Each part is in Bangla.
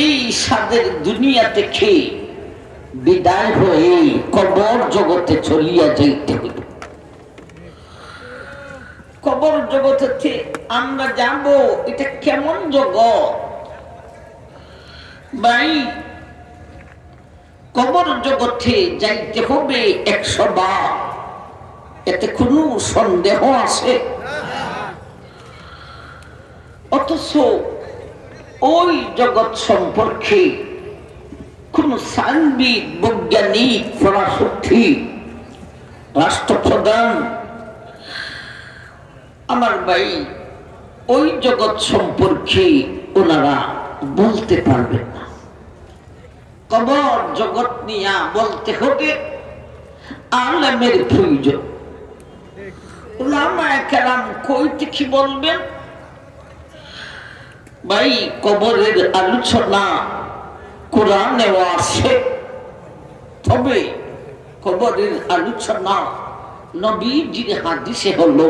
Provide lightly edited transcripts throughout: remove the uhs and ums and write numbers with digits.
এই সাদের দুনিয়াতে খেয়ে বিদায় হয়ে কবর জগতে চলিয়া যাইতে হইল। কবর জগতে আমরা যাব, এটা কেমন জগৎ ভাই? কবর জগতে যাইতে হবে 100 বার, এতে কোনো সন্দেহ আছে? অথচ ওই জগৎ সম্পর্কে কোন সাইন্সবিদ, বৈজ্ঞানিক, ফরাসি, রাষ্ট্রপ্রধান আমার ভাই ওই জগৎ সম্পর্কে ওনারা বলতে পারবেন না। কবর জগৎ নিয়ে বলতে হবে আলেমের প্রয়োজন। উলামায়ে কেরাম কই থেকে বলবেন? ভাই কবরের আলোচনা কোরআনেও আছে, তবে কবরের আলোচনা নবীজির হাদিসে হলো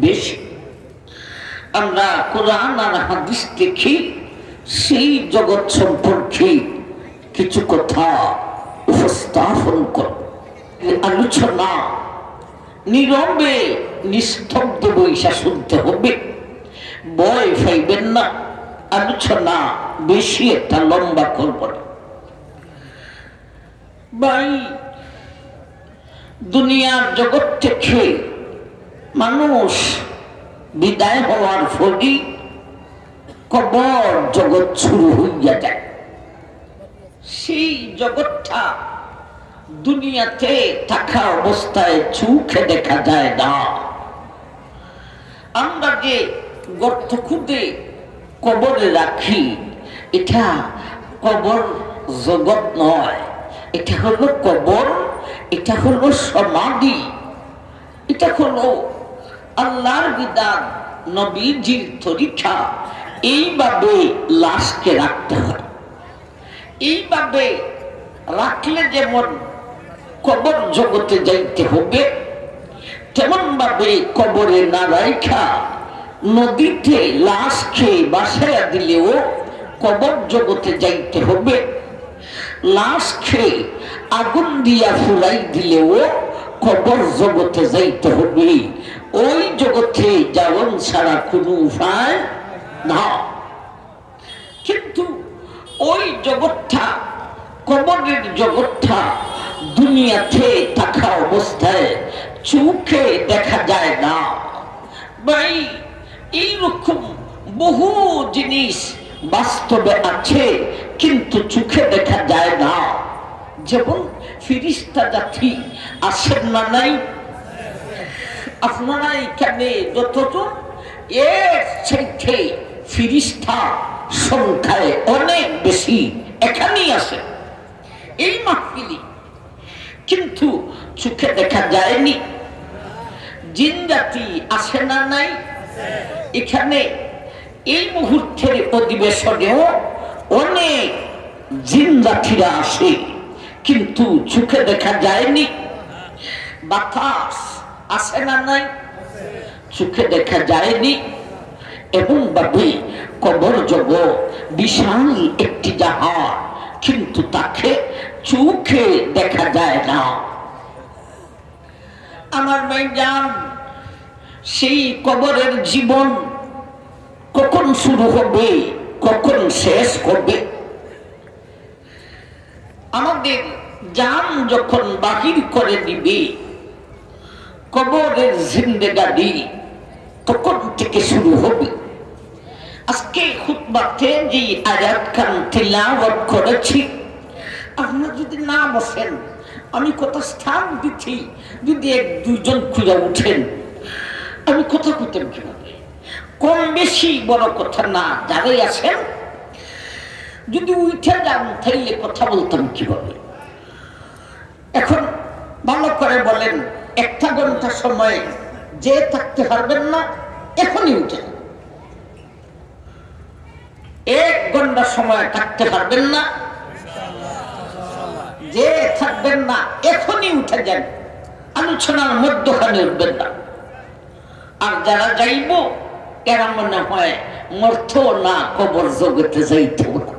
বেশি। আমরা কোরআন আর হাদিস দেখি, সেই জগৎ সম্পর্কে কিছু কথা উপস্থাপন কর। আলোচনা নীরবে নিস্তব্ধ বৈশা শুনতে হবে, ভয় পাইবেন না। আলোচনা বেশি একটা লম্বা করব না ভাই। দুনিয়ার জগৎ থেকে মানুষ বিদায় হওয়ার ফলে কবর জগৎ শুরু হইয়া যায়। সেই জগৎটা দুনিয়াতে থাকা অবস্থায় চোখে দেখা যায় না। আমরা যে গর্ত খুঁড়ে কবরে রাখি, এটা কবর জগৎ নয়, এটা হলো কবর, এটা হলো সমাধি, এটা হলো আল্লাহর বিধান, নবীজির তরিকা। এইভাবে লাশকে রাখতে হয়। এইভাবে রাখলে যেমন কবর জগতে যাইতে হবে, তেমন ভাবে কবরে না রাখা নদীতে লাশ খেয়ে বাসায়া দিলেও কবর জগতে যাইতে হবে। লাশ খেয়ে আগুন দিয়া ফুলাই দিলেও কবর জগতে যাইতে হবে। ওই জগতে যাওয়ান ছাড়া কোনো উপায় না। কিন্তু ওই জগৎটা, কবরের জগৎটা দুনিয়াতে থাকা অবস্থায় চোখে দেখা যায় না ভাই। এইরকম বহু জিনিস বাস্তবে আছে, কিন্তু চোখে দেখা যায় না। যেমন ফিরিস্তা জাতি আসেন না নাই? আপনারা এখানে যতজন, এর চাইতে ফিরিস্তা সংখ্যায় অনেক বেশি এখানেই আছে এই মাহফিলে, কিন্তু চোখে দেখা যায়নি। জিন জাতি আসে না নাই? এখানে এই মুহূর্তের অধিবেশনেও অনেক জিন জাতিরা আসে, কিন্তু চোখে দেখা যায়নি। বাতাস আসে না নাই? চোখে দেখা যায়নি। এবং ভাবে কবর জগৎ বিশাল একটি জাহাজ, কিন্তু তাকে চোখে দেখা যায় না। আমার ভাইজান, সেই কবরের জীবন কখন শুরু হবে, কখন শেষ হবে? আমাদের জান যখন বাহির করে দিবে কবরের জিন্দেগানি, তখন থেকে শুরু হবে। আজকে খুতবাতে যে আয়াত খান তিলাওয়াত করেছি, আপনারা যদি না বসেন, আমি কথা স্থান দিচ্ছি, যদি 1-2 জন খুঁজে উঠেন, আমি কথা কইতাম কিভাবে? কম বেশি বড় কথা না, যারাই আছেন যদি উঠে যান তাইলে কথা বলতাম কিভাবে? এখন ভালো করে বলেন, 1 ঘন্টা সময় যে থাকতে পারবেন না, এখনই উঠেন। 1 ঘন্টা সময় থাকতে পারবেন না, যে থাকবেন না এখনই উঠে যান, আলোচনার মধ্যখানে উঠবেন না। আর যারা যাইব এরা মনে হয় মরতো না, কবর জগতে যাইতেও না।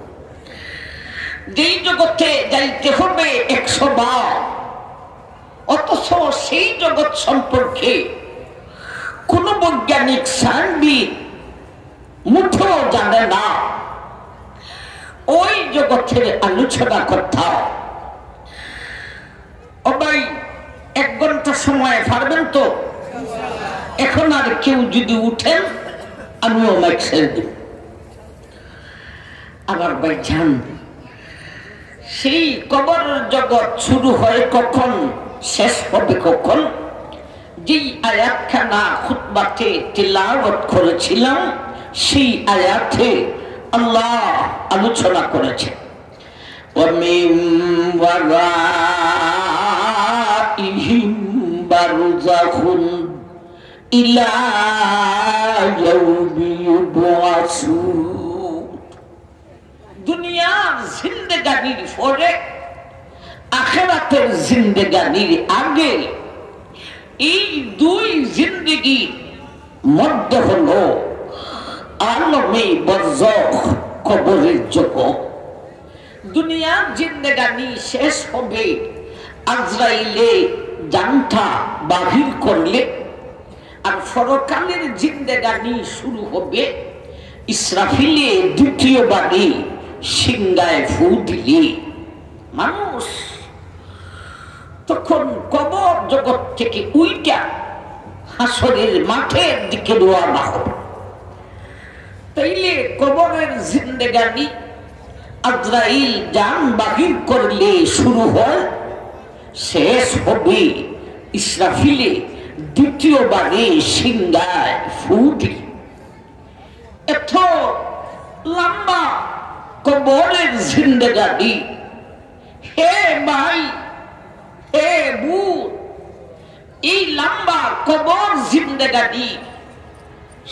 যেই জগতে যাইতে হবে 100 বার, অথচ সেই জগৎ সম্পর্কে কোন বৈজ্ঞানিক সাইন্সবিদ মুঠো জানে না। ওই জগতের আলোচনা করতে ও ভাই 1 ঘন্টা সময় পারবেন তো? এখন আর কেউ যদি উঠেন আমিও মাইক ছেড়ে দিব। আমার ভাই জান, সেই কবর জগৎ শুরু হয় কখন, শেষ হবে কখন? যেই আয়াতখানা খুতবাতে তিলাওয়াত করেছিলাম সেই আয়াতে আল্লাহ আলোচনা করেছে, ওয়ামিন ওয়ারাইহিম বারযাখুন ইলা ইয়াউমি ইউবআসুন। দুনিয়ার জিন্দেগানির পরে আখিরাতের জিন্দেগানির আগে এই 2 জিন্দেগির মধ্যে হলো আলমে বরজখ, কবরের জগৎ। দুনিয়ার জিন্দেগানি শেষ হবে আজরাইলে জানটা বাহির করলে, আর পরকালের জিন্দেগানি শুরু হবে ইসরাফিলে দ্বিতীয়বারে সিংহায় ফু দিলে। মানুষ তখন কবর জগৎ থেকে উইটা হাসরের মাঠের দিকে রওনা হবে। তাইলে কবরের জিন্দেগানি আজরাইল জান বাহির করলে শুরু হয়, শেষ হবে ইসরাফিলে দ্বিতীয়বারে সিংহায় ফু দিলে। এত লম্বা কবরের জিন্দেগানি, হে ভাই, হে বোন, এই লম্বা কবর জিন্দেগানি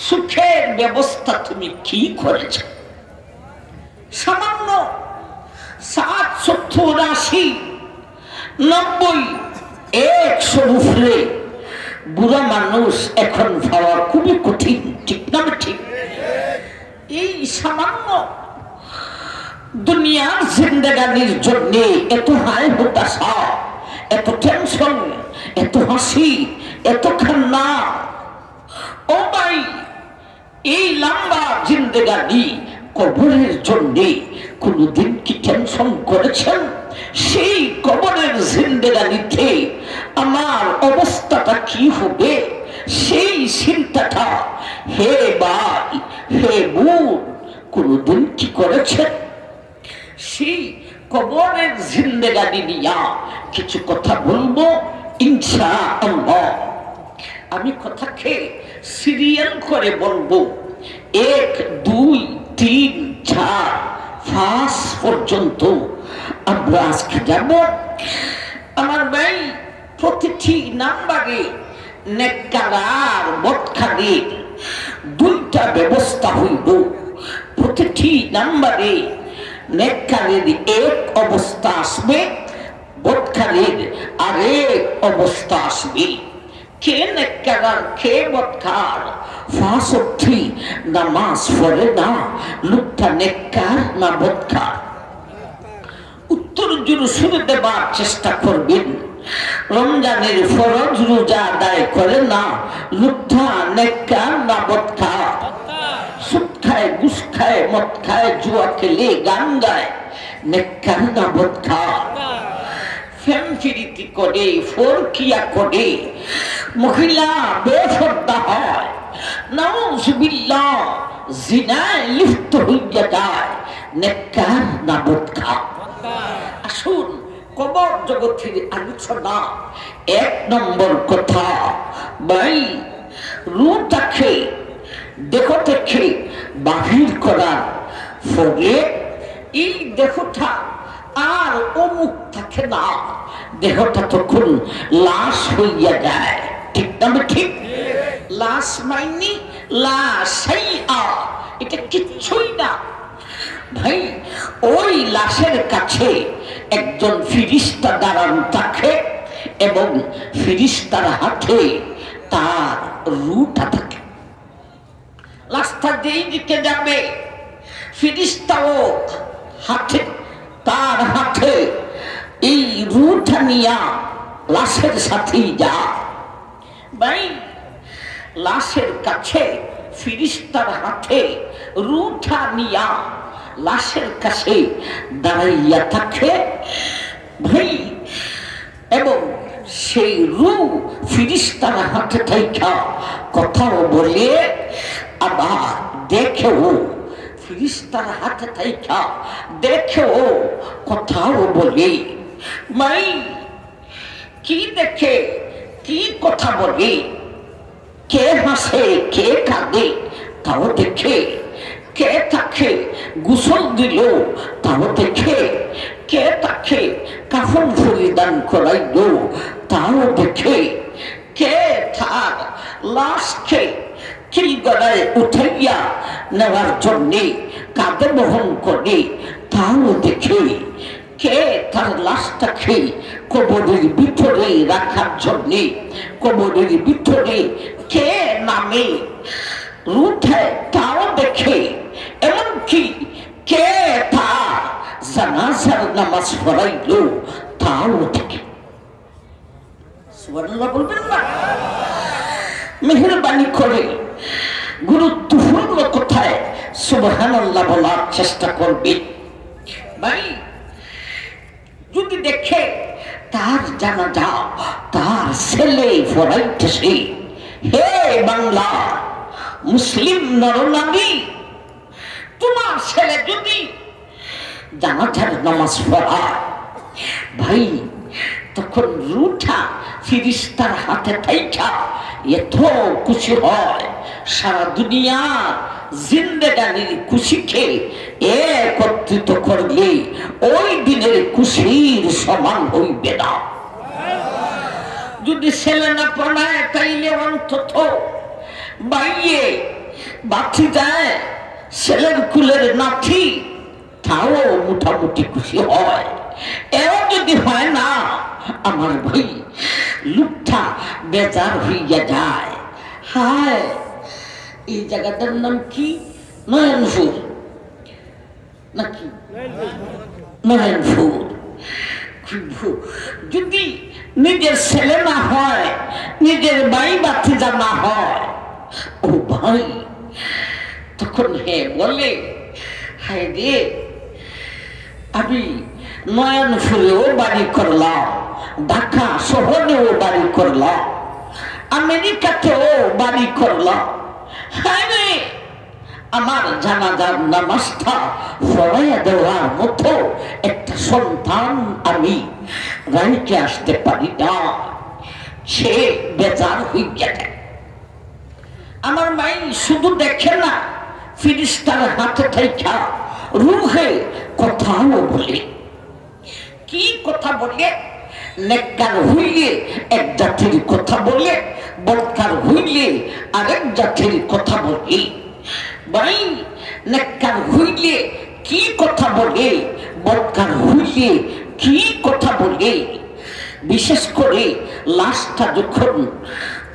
সুখের ব্যবস্থা তুমি কি করেছ? সামান্য 60, 70, 80, 90, 100 উপরে বুড়া মানুষ এখন পাওয়া খুবই কঠিন, ঠিক না? ঠিক। এই সামান্য দুনিয়ার জিন্দেগানির জন্য এত হাই হতাশা, এত টেনশন, এত হাসি, এত কান্না। ও ভাই, এই লম্বা জিন্দেগানি কবরের জন্য কোনদিন কি টেনশন করেছেন? সেই কবরের জিন্দেগানিতে আমার অবস্থাটা কি হবে, সেই চিন্তাটা হে ভাই, হে বোন, কোনদিন কি করেছেন? সেই কবরের জিন্দেগানি নিয়া কিছু কথা বলবো ইনশাআল্লাহ। আমি কথাকে সিরিয়াল করে বলবো, 1, 2, 3, 4, 5 পর্যন্ত আমরা আজকে যাব। আমার ভাই, প্রতিটি নাম্বারে নেককার আর বদকারের 2টা ব্যবস্থা হইব। প্রতিটি নাম্বারে নেককারের 1 অবস্থা আসবে, বদকারের আরেক অবস্থা আসবে। কে নেককার আর কে বদকার? 5 ওয়াক্ত নামাজ পড়ে না, লোকটা নেককার না বদকার? উত্তর জুড়ে শুনে দেবার চেষ্টা করবেন। রমজানের ফরজ রোজা আদায় করে না, লোকটা নেককার না বদকার? সুদ খায়, ঘুষ খায়, মদ খায়, জুয়া খেলে, গান গায়, নেককার না বদকার? ফেমফিরিতি করে, ফরকিয়া করে, মহিলা বেপরদা হয়, নাউজুবিল্লাহ, জিনায় লিপ্ত হইয়া যায়, নেককার না বদকার? আসুন কবর জগতের আলোচনা। 1 নম্বর কথা, ভাই, রূহটাকে দেহ থেকে বাহির করার পরে এই দেহটা আর অমুক থাকে না, দেহটা তখন লাশ হইয়া যায়, ঠিক না? ঠিক। লাশ মাইনি লাশাইআ, এটা কিচ্ছুই না ভাই। ওই লাশের কাছে একজন ফিরিস্তা দাঁড়ানো থাকে এবং ফিরিস্তার হাতে তার রূহটা থাকে। লাশটা যেই দিকে যাবে ফিরিস্তাও হাতে তার হাতে এই রুটা নিয়া লাশের সাথেই যা। ভাই লাশের কাছে ফিরিস্তার হাতে রুটা নিয়া লাশের কাছে দাঁড়াইয়া থাকে ভাই, এবং সেই রু ফিরিস্তার হাতে থাইকা কথাও বলে আবার দেখেও, ফিরিস্তার হাতে থাইকা দেখেও কথাও বলে। মাই কি দেখে কি কথা বলে, কে হাসে কে কাঁদে তাও দেখে, কে তাকে গোসল দিল তাও দেখে, কে তাকে কাফন পরিধান করাইল তাও দেখে, কে তার লাশকে কিলগড়ায় উঠাইয়া নেওয়ার জন্যে কাঁধে বহন করে তাও দেখে, কে তার লাশটাকে কবরের ভিতরে রাখার জন্যে কবরের ভিতরে কে নামে উঠে তাও দেখে, এমনকি কে তার জানাজার নামাজ পড়াইল তাও দেখে। সুবহানাল্লাহ বলবেন না? মেহেরবানি করে গুরুত্বপূর্ণ কথায় সুবহানাল্লাহ বলার চেষ্টা করবে। ভাই যদি দেখে তার জানাজা তার ছেলে পড়াইতেছে, হে বাংলা মুসলিম নরনারী, তোমার ছেলে যদি জানাজার নামাজ পড়ায়, ভাই তখন রুটা ফিরিস্তার হাতে থাইকা এত খুশি হয়, সারা দুনিয়া জিন্দেগানির খুশিকে একত্রিত করলে ওই দিনের খুশির সমান হইবে না। যদি ছেলে না পড়ায় তাইলে অন্তত বাইয়ে বাতি যায় ছেলের কুলের নাথি, তাও মোটামুটি খুশি হয়। এও যদি হয় না, আমার ভাই লুকটা বেজার হইয়া যায়। হায় এই জায়গাটার নাম কি? নয়নপুর নাকি? নয়নপুর। যদি নিজের ছেলে না হয়, নিজের ভাই বাতিজা না হয়, ও ভাই তখন হে বলে, হায় রে আমি নয়নপুরেও বাড়ি করলাম, ঢাকা শহরেও বাড়ি করলাম, আমেরিকাতেও বাড়ি করলাম, হ্যাঁ রে আমার জানাজার নামাজটা পড়াইয়া দেওয়ার মতো একটা সন্তান আমি রাইকে আসতে পারি না। সে বেজার হয়ে গেছে। আমার মাই শুধু দেখে না, ফিরিস্তার হাতে থাইকা রুহে কথাও বলে। কি কথা বলে? নেককার হইলে এক জাতির কথা বলে, বদকার হইলে আরেক জাতির কথা বলে। ভাই নেককার হইলে কি কথা বলে, বদকার হইলে কি কথা বলে। বিশেষ করে লাশটা যখন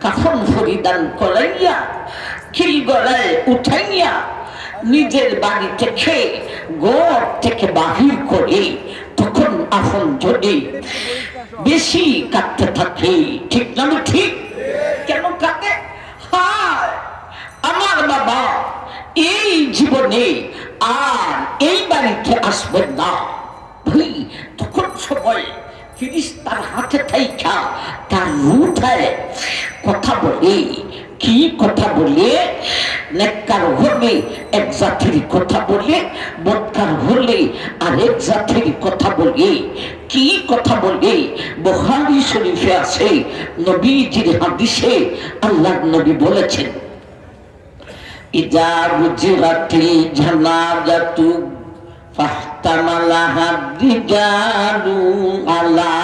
কাফন পরিধান করাইয়া কিলগড়ায় উঠাইয়া নিজের বাড়ি থেকে ঘর থেকে বাহির করে, তখন আপন জনে বেশি কাঁদতে থাকে। ঠিক না? ঠিক। কেন কাঁদে? হায় আমার বাবা এই জীবনে আর এই বাড়িতে আসবেন না। ভাই তখন সময় ফিরিস্তার হাতে থাইকা তার রুঠায় কথা বলে। কি কথা বলে? নেককার হলে এক জাতির কথা বলে, বদকার হলে আরেক জাতির কথা বলে। কি কথা বলে? বুখারী শরীফে আছে, নবীজির হাদিসে আল্লাহর নবী বলেছেন, ইজা বুজিরাতিল জানাজাতু ফাহতামালাহা রিজালু আলা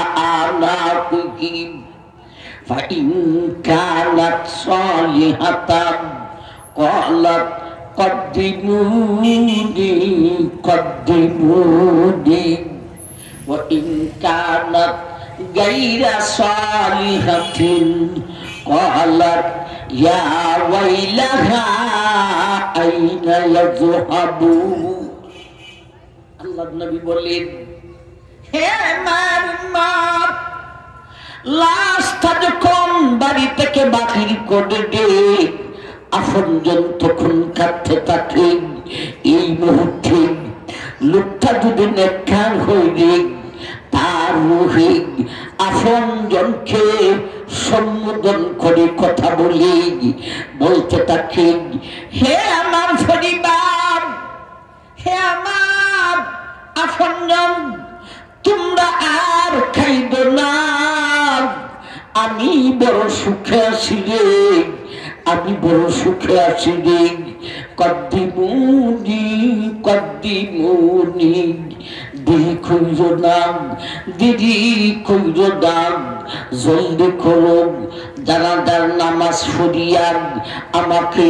আনাকিহিম ফাইন কানাত সালিহাতান ক্বালাত কদ্দিমুনি কদ্দিমুনি ওয়া ইন কানাত গায়রা সালিহাতিন ক্বালাত ইয়া ওয়াইলাহা আইনা ইয়াযহাবু। আল্লাহর নবী বলেন, হে আমার মা, লাশটা যখন বাড়ি থেকে বাহির করে দে, আপনজন তখন কাঁদতে থাকে। এই মুহূর্তে লোকটা যদি নেককার হয়ে তার রুহে আপনজনকে সম্বোধন করে কথা বলি, বলতে থাকে, হে আমার পরিবার, হে আমার আপনজন, তোমরা আর খাইবে না, আমি বড় সুখে আছি রে, আমি বড় সুখে আছি রে। কদ্দিমুনি কদ্দিমুনি, দেরি কইরো না, দেরি কইরো না, জলদি করো, জানাজার নামাজ পড়িয়া আমাকে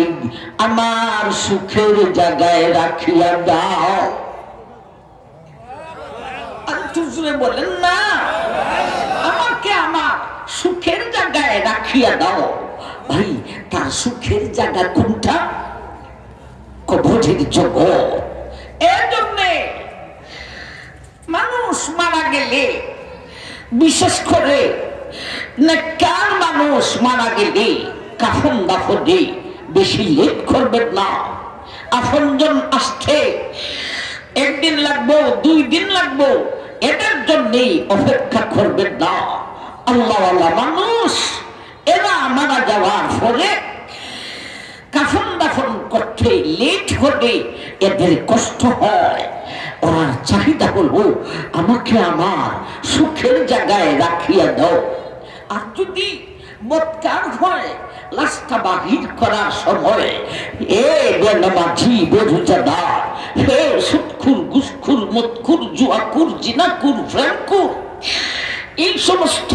আমার সুখের জায়গায় রাখিয়া দাও। বলেন না, আমাকে আমার সুখের জায়গায় রাখিয়া দাও। ভাই, তার সুখের জায়গা কোনটা? কবরের জগৎ। এর জন্যে মানুষ মারা গেলে, বিশেষ করে নেককার মানুষ মারা গেলে কাফন দাফনে বেশি লেট করবেন না। আপনজন আসতে একদিন লাগবো, 2 দিন লাগবো, এদের জন্যই অপেক্ষা করবেন না। আল্লাহওয়ালা মানুষ এরা মারা যাওয়ার পরে কাফন দাফন করতে লেট হলে এদের কষ্ট হয়। ওর চাহিদা হলো আমাকে আমার সুখের জায়গায় রাখিয়া দাও। আর যদি মতকার হয়, লাশটা বাহির করার সময় এ বেনামাজি বেরুজাদার, হে সুদখুর গুসখুর মদখুর জুয়াকুর জিনাকুর ফ্রেমকুর, এই সমস্ত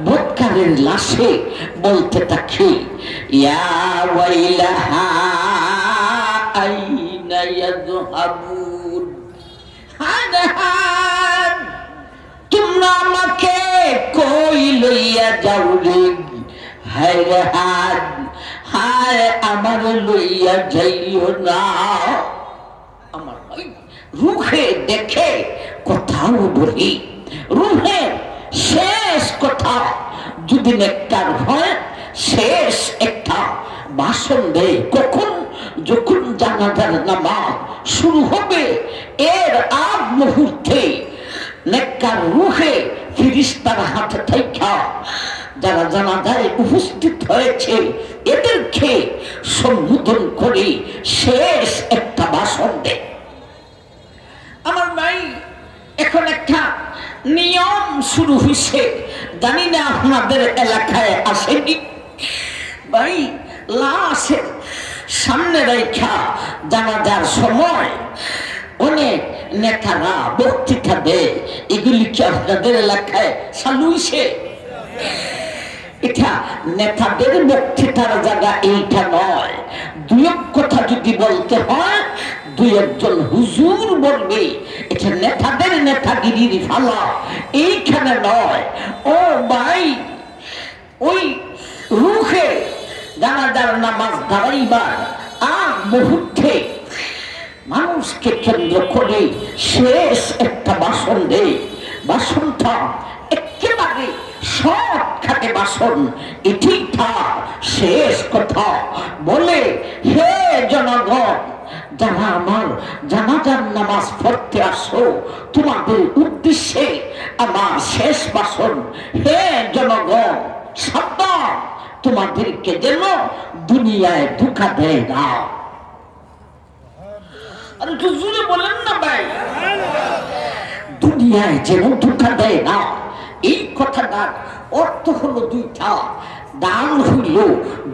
বদকারের লাশে বলতে থাকে, ইয়া ওয়াইলাহা আইনা ইয়াযহাবুন, হান তোমরা আমাকে কই লইয়া যাও রে, হায় রে হান, হায় আমার লইয়া যাইও না। আমার ভাই, রুহে দেখে কোথাও বলি, রুহে শেষ কথা যদি নেককার হয়, শেষ একটা ভাষণ দেয়। কখন? যখন জানাজার নামাজ শুরু হবে, এর আগ মুহূর্তে নেককার রুহে ফেরেশতার হাতে থাইকা যারা জানাজায় উপস্থিত হয়েছে এদেরকে সম্বোধন করে শেষ একটা ভাষণ দেয়। আমার ভাই, এখন একটা নিয়ম শুরু হয়েছে, জানি না আপনাদের এলাকায় আসেনি। ভাই, লাশের সামনে রেখা জানাজার সময় অনেক নেতারা বক্তৃতা দেয়। এগুলি কি আপনাদের এলাকায় চালু হয়েছে? এটা নেতাদের বক্তৃতার জায়গা এইটা নয়। 2 কথা যদি বলতে হয়, 2-1 হুজুর বলবে। এটা নেতাদের নেতাগিরির ফালা, এইখানে নয়। ও ভাই, ওই রুহে জানাজার নামাজ দাঁড়াইবার আগ মুহূর্তে মানুষকে কেন্দ্র করে শেষ একটা ভাষণ দেয়। ভাষণটা একেবারে শর্টকাটে ভাষণ, এটি তার শেষ কথা। বলে, হে জনগণ, যারা আমার জানাজার নামাজ পড়তে আসো, তোমাদের উদ্দেশ্যে আমার শেষ ভাষণ। হে জনগণ, সাবধান, তোমাদেরকে যেন দুনিয়ায় ধোঁকা দেয় না। আরে জোরে বলেন না ভাই, দুনিয়ায় যেন ধোঁকা দেয় না। এই কথাটার অর্থ হলো 2টা, দান হইল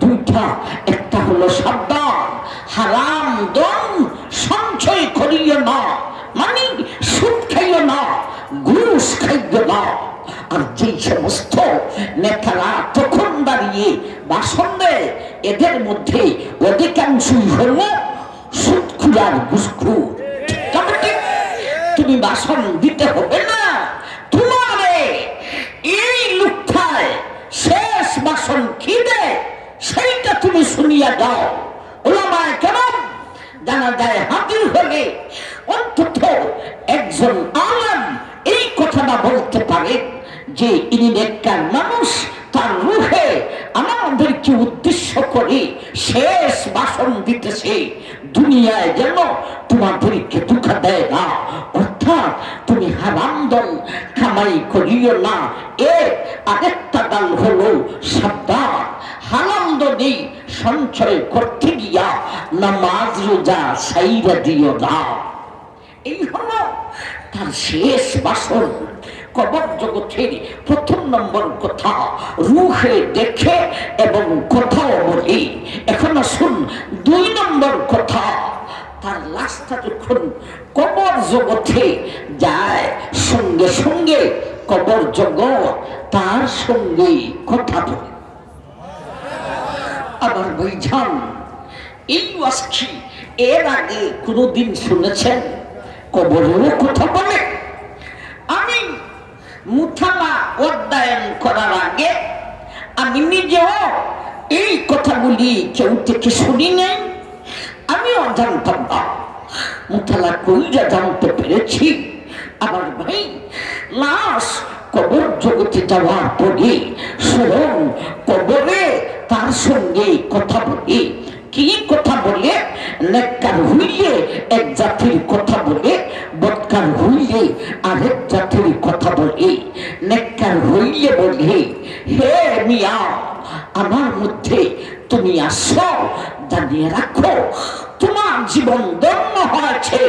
2টা। একটা হলো সাবধান, হারাম ধন সঞ্চয় করিও না, মানে সুদ খাইও না, ঘুষ খাইও না। আর যেই সমস্ত নেতারা তখন দাঁড়িয়ে ভাষণ দেয়, এদের মধ্যে অধিকাংশই হল সুদখুর আর ঘুষখুর। তুমি ভাষণ দিতে হবে না, তোমারে এই লোকটায় শেষ ভাষণ কি দেয় সেইটা তুমি শুনিয়া যাও। ওলামায়ে কেরাম জানাজায় হাজির হলে অন্তত একজন আলেম এই কথা বলতে পারেন যে ইনি নেককার মানুষ, তার রূহে আমাদেরকে উদ্দেশ্য করে শেষ ভাষণ দিতেছে, দুনিয়ায় যেন তোমাদেরকে দুঃখ দেয় না, অর্থাৎ তুমি হারাম দল কামাই করিও না। আরেকটা দল হলো সাবধান, হারাম দলে সঞ্চয় করতে গিয়া নামাজ রোজা সাইরা দিও না। এই হলো তার শেষ ভাষণ। কবর জগতের প্রথম নম্বর কথা, রূহে দেখে এবং কথাও বলি। এখন আসুন 2 নম্বর কথা, তার লাশটা যখন কবর জগতে যায়, সঙ্গে সঙ্গে কবর জগৎ তার সঙ্গে কথা বলে। আবার ভাইজান, এই ওয়াজটি এর আগে কোনদিন শুনেছেন কবরেও কথা বলে? আমি মুতালা অধ্যয়ন করার আগে আমি নিজেও এই কথাগুলি কেউ থেকে শুনি নাই, আমিও জানতাম না। মুতালা কইরা জানতে পেরেছি। আবার ভাই, লাশ কবর জগতে যাওয়ার পরে স্বয়ং কবরে তার সঙ্গে কথা বলে। কি কথা বলে? নেককার হইলে এক জাতির কথা বলে, বদকার হইলে আরেক জাতির কথা বলে। নেককার হইলে বলে, হে মিয়া, আমার মধ্যে তুমি আসো, জানিয়ে রাখো তোমার জীবন ধন্য হয়েছে।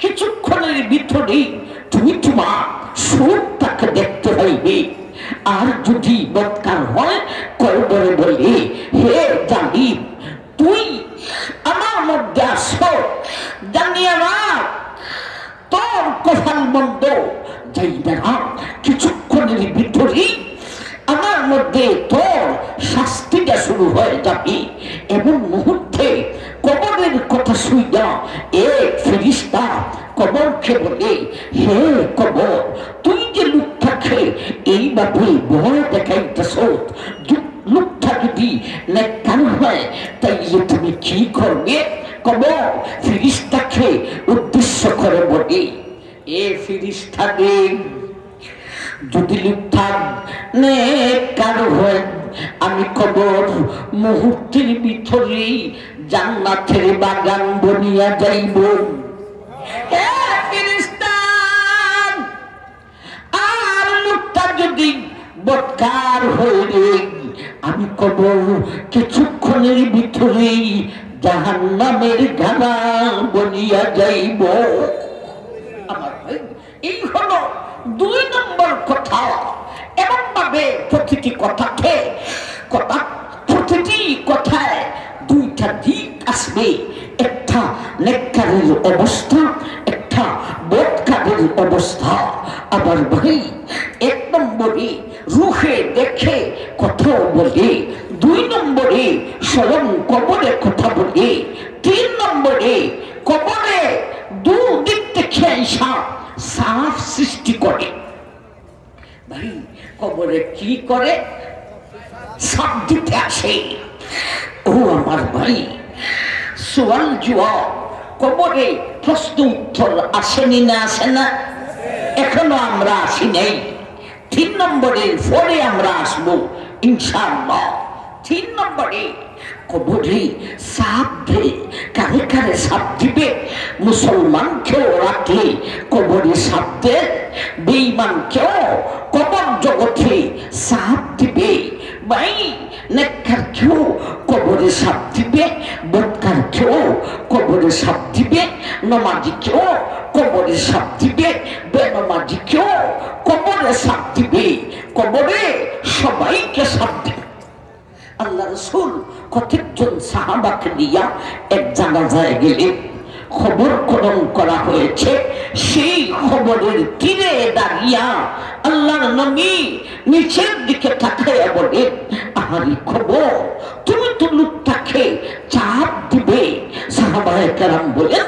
কিছুক্ষণের ভিতরে তুমি তোমার সুরটাকে দেখতে হইবে। আর যদি বদকার হয়, কবরে বলে, হে জালিম, তুই আমার মধ্যে আসো, জানিয়ে রাখ তোর কপাল মন্দ যাইবে না। কিছুক্ষণের ভিতরেই আমার মধ্যে তোর শাস্তিটা শুরু হয়ে যাবে। এমন মুহূর্তে কবরের কথা শুইয়া এক ফেরেশতা কবরকে বলে, হে কবর, তুই যে লোকটাকে এইভাবে ভয় দেখাইতেছ, লোকটা যদি নেককার হয় তাইলে তুমি কি করবে? কবর ফেরেশতাকে উদ্দেশ্য করে বলে, এ ফেরেশতাকে, যদি লোকটা নেককার হয়, আমি কবর মুহূর্তের ভিতরে জান্নাতের বাগান বনিয়া যাইব। আর লোকটা যদি বদকার হইলে, আমি কবর কিছুক্ষণের ভিতরেই জাহান্নামের গানা বনিয়া যাইব। আমার ভাই, এই হলো 2 নম্বর কথা। এমন ভাবে প্রতিটি কথায় 2টা দিক আসবে। একটা নেককারের অবস্থা, একটা বদকারের অবস্থা। আবার ভাই, 1 নম্বরে রূহে দেখে কথা বলে, 2 নম্বরে স্বয়ং কবরে কথা বলে, 3 নম্বরে কবরে দিক থেকে সাফ সৃষ্টি করে। ভাই, কবরে কি করে? সাপ দিতে আসে। ও আমার ভাই, সোয়াল জবাব, কবরে প্রশ্ন উত্তর আসেনি না? আসে না? এখনো আমরা আসি নাই। 3 নম্বরের পরে আমরা আসবো ইনশাআল্লাহ। 3 নম্বরে কবরে সাপ দেয়। কারে কারে সাপ দিবে? মুসলমানকেও রাতে কবরে সাপ দেয়, বেঈমানকেও কবর জগতে সাপ দিবে। ভাই, নেককার কেউ কবরে সাপ দিবে, বদকার কেউ কবরে সাপ দিবে, নমাজি কেউ কবরে সাপ দিবে, বেনমাজি কেউ কবরে সাপ দিবে। কবরে সবাইকে সাপ দিবে। আল্লাহ রাসূল কতজন সাহাবাকে নিয়ে এক জানাজায় গেলেন। খবর কলম করা হয়েছে। সেই খবরের তীরে দাঁড়িয়া আল্লাহর নবী নিচের দিকে তাকাইয়া বলেন, আহারি খবর, তুমি তো লোকটাকে চাপ দিবে। সাহাবায়ে কেরাম বলেন,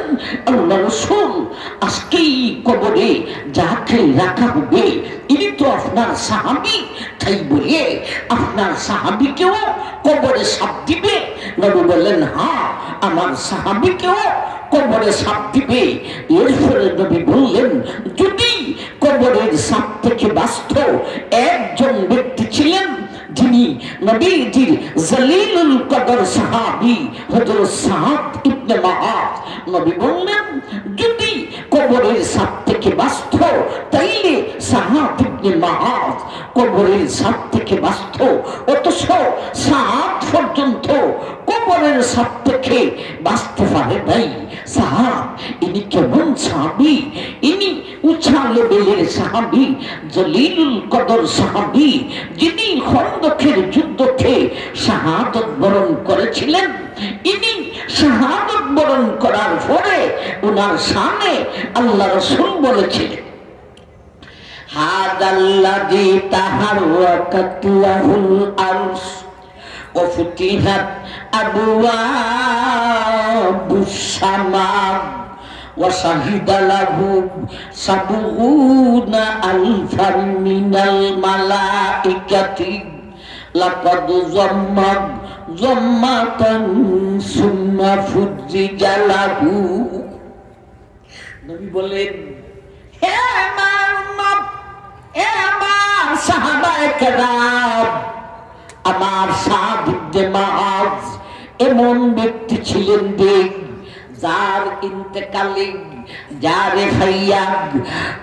আল্লাহ রাসূল, আজকেই কবরে যাকে রাখা হবে ইনি তো আপনার সাহাবী, তাই বলে আপনার সাহাবীকেও কবরে সাপ দিবে? নবী বললেন, হ্যাঁ, আমার সাহাবীকেও কবরে সাপ দিবে। এরপরে নবী বললেন, যদি কবরে কবরের সাপ থেকে বাঁচত একজন ব্যক্তি ছিলেন, যিনি নবীজির জলিলুল কদর সাহাবী হযরত সাদ ইবনে মুআয। নবী বললেন, যদি কবরের সাপ থেকে বাঁচত তাইলে সাদ ইবনে মুআয কবরের সাপ থেকে বাঁচত। অথচ সাদ পর্যন্ত কবরের সাপ থেকে বাঁচতে পারে নাই। সাহাব ইনি কেমন সাহাবী? ইনি উঁচা লেভেলের সাহাবী, জলিলুল কদর সাহাবী, যিনি খন্দকের যুদ্ধে শাহাদত বরণ করেছিলেন। ইনি শাহাদত বরণ করার পরে ওনার শানে আল্লাহ রাসূল বলেছিলেন, হাদাল্লাযী তাহাররাকাত লাহুল আরশ ওয়া ফুতিহাত আবওয়াবুস সামা ওয়া শাহিদা লাহু সাবউনা আলফাম মিনাল মালাইকাতি লাকাদ যাম্মাগ যাম্মাতান সুম্মা ফুজ্জিজা লাহু। নবী বলেন, হে আমার উম্মত, হে আমার সাহাবায়ে কেরাম, আমার সাদ ইবনে মুআয এমন ব্যক্তি ছিলেন দেখ, যার ইন্তেকালে যারে ভাইয়া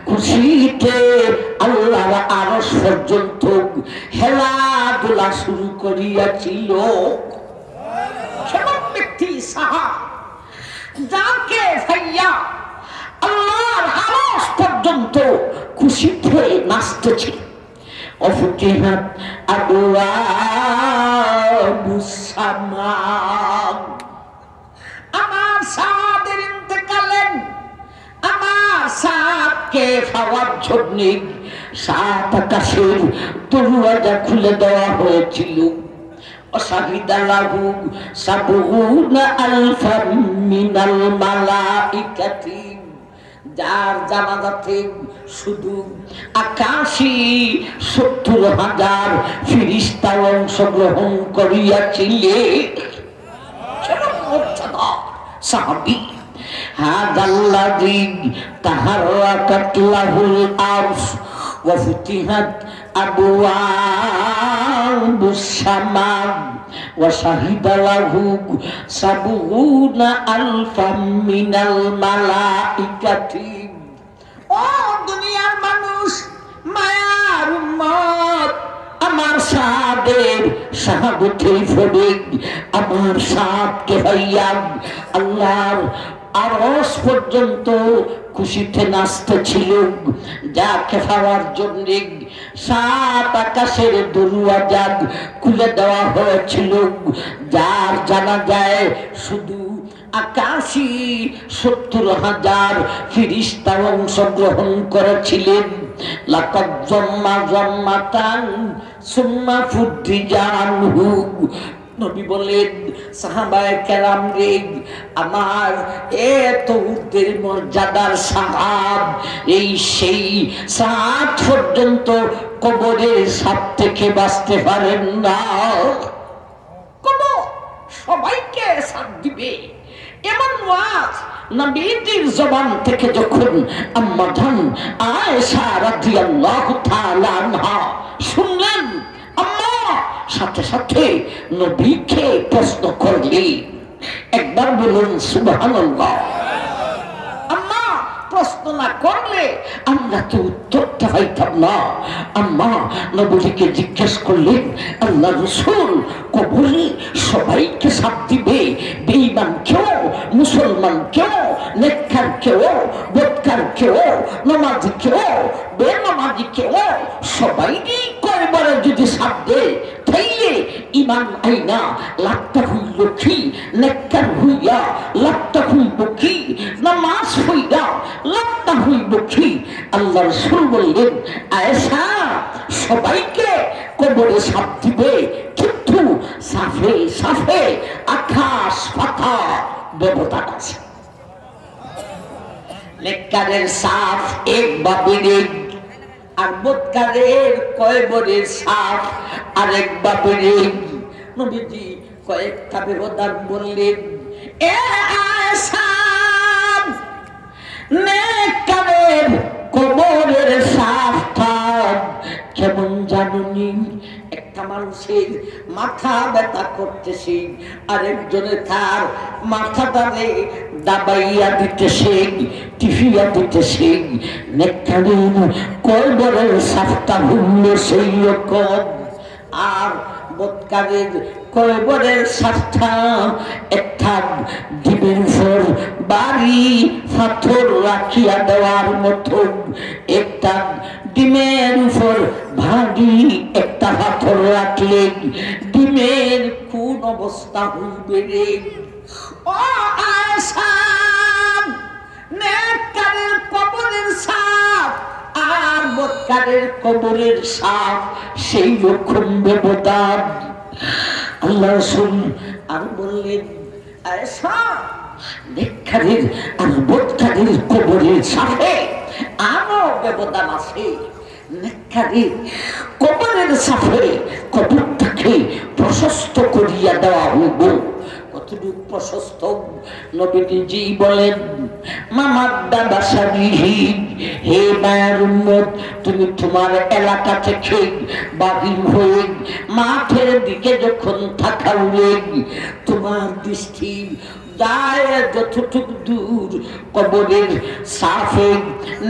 খুশিতে আল্লাহর আরশ পর্যন্ত হেলাদুলা শুরু করিয়াছিল। কেমন ব্যক্তি? সাহাব, যাকে ভাইয়া আল্লাহর আরশ পর্যন্ত খুশিতে নাচতেছিল। অফুতিহাত আবওয়াবুস সামা। আমার সাদের ইন্তেকালে আমার সাদকে পাওয়ার জন্য সাত আকাশের দরওয়াজা খুলে দেওয়া হয়েছিল। অশাহিদা লাহু সাবউনা আলফাম মিনাল মালাইকাতি, যার জানাজাতে শুধু ৮৭,০০০ ফেরেশতা অংশগ্রহণ করিয়াছিলে। সাহাবী, হাদাল্লাযী তাহাররাকাত লাহুল আরশ ওয়া ফুতিহাত আবওয়াবুস সামা ওয়া শাহিদা লাহু সাবউনা আলফাম মিনাল মালাইকাতি। ও দুনিয়ার মানুষ, মায়ার উম্মত, আমার সাদের শাহাদতের ফলে আমার সাদকে ভাইয়া আল্লাহর আরশ পর্যন্ত খুশিতে নাচতেছিল। যাকে পাওয়ার জন্য সাত আকাশের দরওয়াজা খুলে দেওয়া হয়েছিল, যার জানা যায় শুধু ৮৭,০০০ ফেরেশতা অংশগ্রহণ করেছিলেন। লাকাদ যাম্মা যাম্মাতান সুম্মা ফুজ্জিজা আনহু। নবী বলেন, সাহাবায়ে কেরাম রে, আমার এত উর্দের মর্যাদার সাহাব, এই সেই সাত পর্যন্ত কবরের সাপ থেকে বাঁচতে পারেন না। কোন সবাইকে সাথ দিবে এমন ওয়াজ নবীজির জবান থেকে যখন আম্মা জান আয়েশা রাদিয়াল্লাহু তাআলা আনহা শুনলেন, আম্মা সাথে সাথে নবীকে প্রশ্ন করলি। একবার বলুন সুবহানাল্লাহ। আম্মা প্রশ্ন না করলে আমরা তো উত্তরটা পাইতাম না। আম্মা নবীকে জিজ্ঞেস করলেন, আল্লাহ রাসূল, কবরে সবাইকে সাথ দিবে? বেঈমান কেউ, মুসলমান কেউ, নেককার কেউ, বদকার কেউ, নামাজি কেউ, বেনামাজি কেউ, সবাইকে কয়বারে যদি সাথ দেয় তাইলে ইমান আইনা লাভটা হইল কি? নেককার হইয়া লাভটা হইব কি? নামাজ হইয়া লাভটা হইব কি? আল্লাহ রাসূল বললেন, আয়েশা, সবাইকে কবরে সাপ দিবে, কিন্তু সাফে সাফে আকাশ পাতাল ব্যবধান আছে। নেককারের সাফ এক বাবের এক, আর বদকারের কয়বরের সাফ আরেক বাবের এক। নবীজি কয়েকটা ব্যবধান বললেন। এ আয়েশা, নেককারের কবরের সাফ মানুষের মাথা ব্যথা করতেছে, আরেকজনে তার মাথাটারে দাবাইয়া দিতেছে, টিফিয়া দিতেছে। নেককারের কবরের সাফটা ভুললে সেই রকম, আর বৎকারের কবরের সাফটা একটা ডিমের উপর বাড়ি পাথর রাখিয়া দেওয়ার মতো। একটা ডিমের উপর ভারী একটা পাথর রাখলে ডিমের কোন অবস্থা হইবে রে? ও আয়েশা, নেককারের কবরের সাপ আর বৎকারের কবরের সাপ সেই রকম ব্যবধান। আল্লাহ রাসূল আর বললেন, আয়েশা, নেককারের আর বৎকারের কবরের সাপে আরো ব্যবধান আছে। নেককারের কবরের সাপে কবরটাকে প্রশস্ত করিয়া দেওয়া হইব। কতটুকু প্রশস্ত? নবীজি বলেন, মামার দাদা সাবিহি, হে মায়ের উম্মত, তুমি তোমার এলাকা থেকে বাহির হয়ে মাঠের দিকে যখন তাকাবে, তোমার দৃষ্টি যায় যতটুকু দূর কবরের সাফে,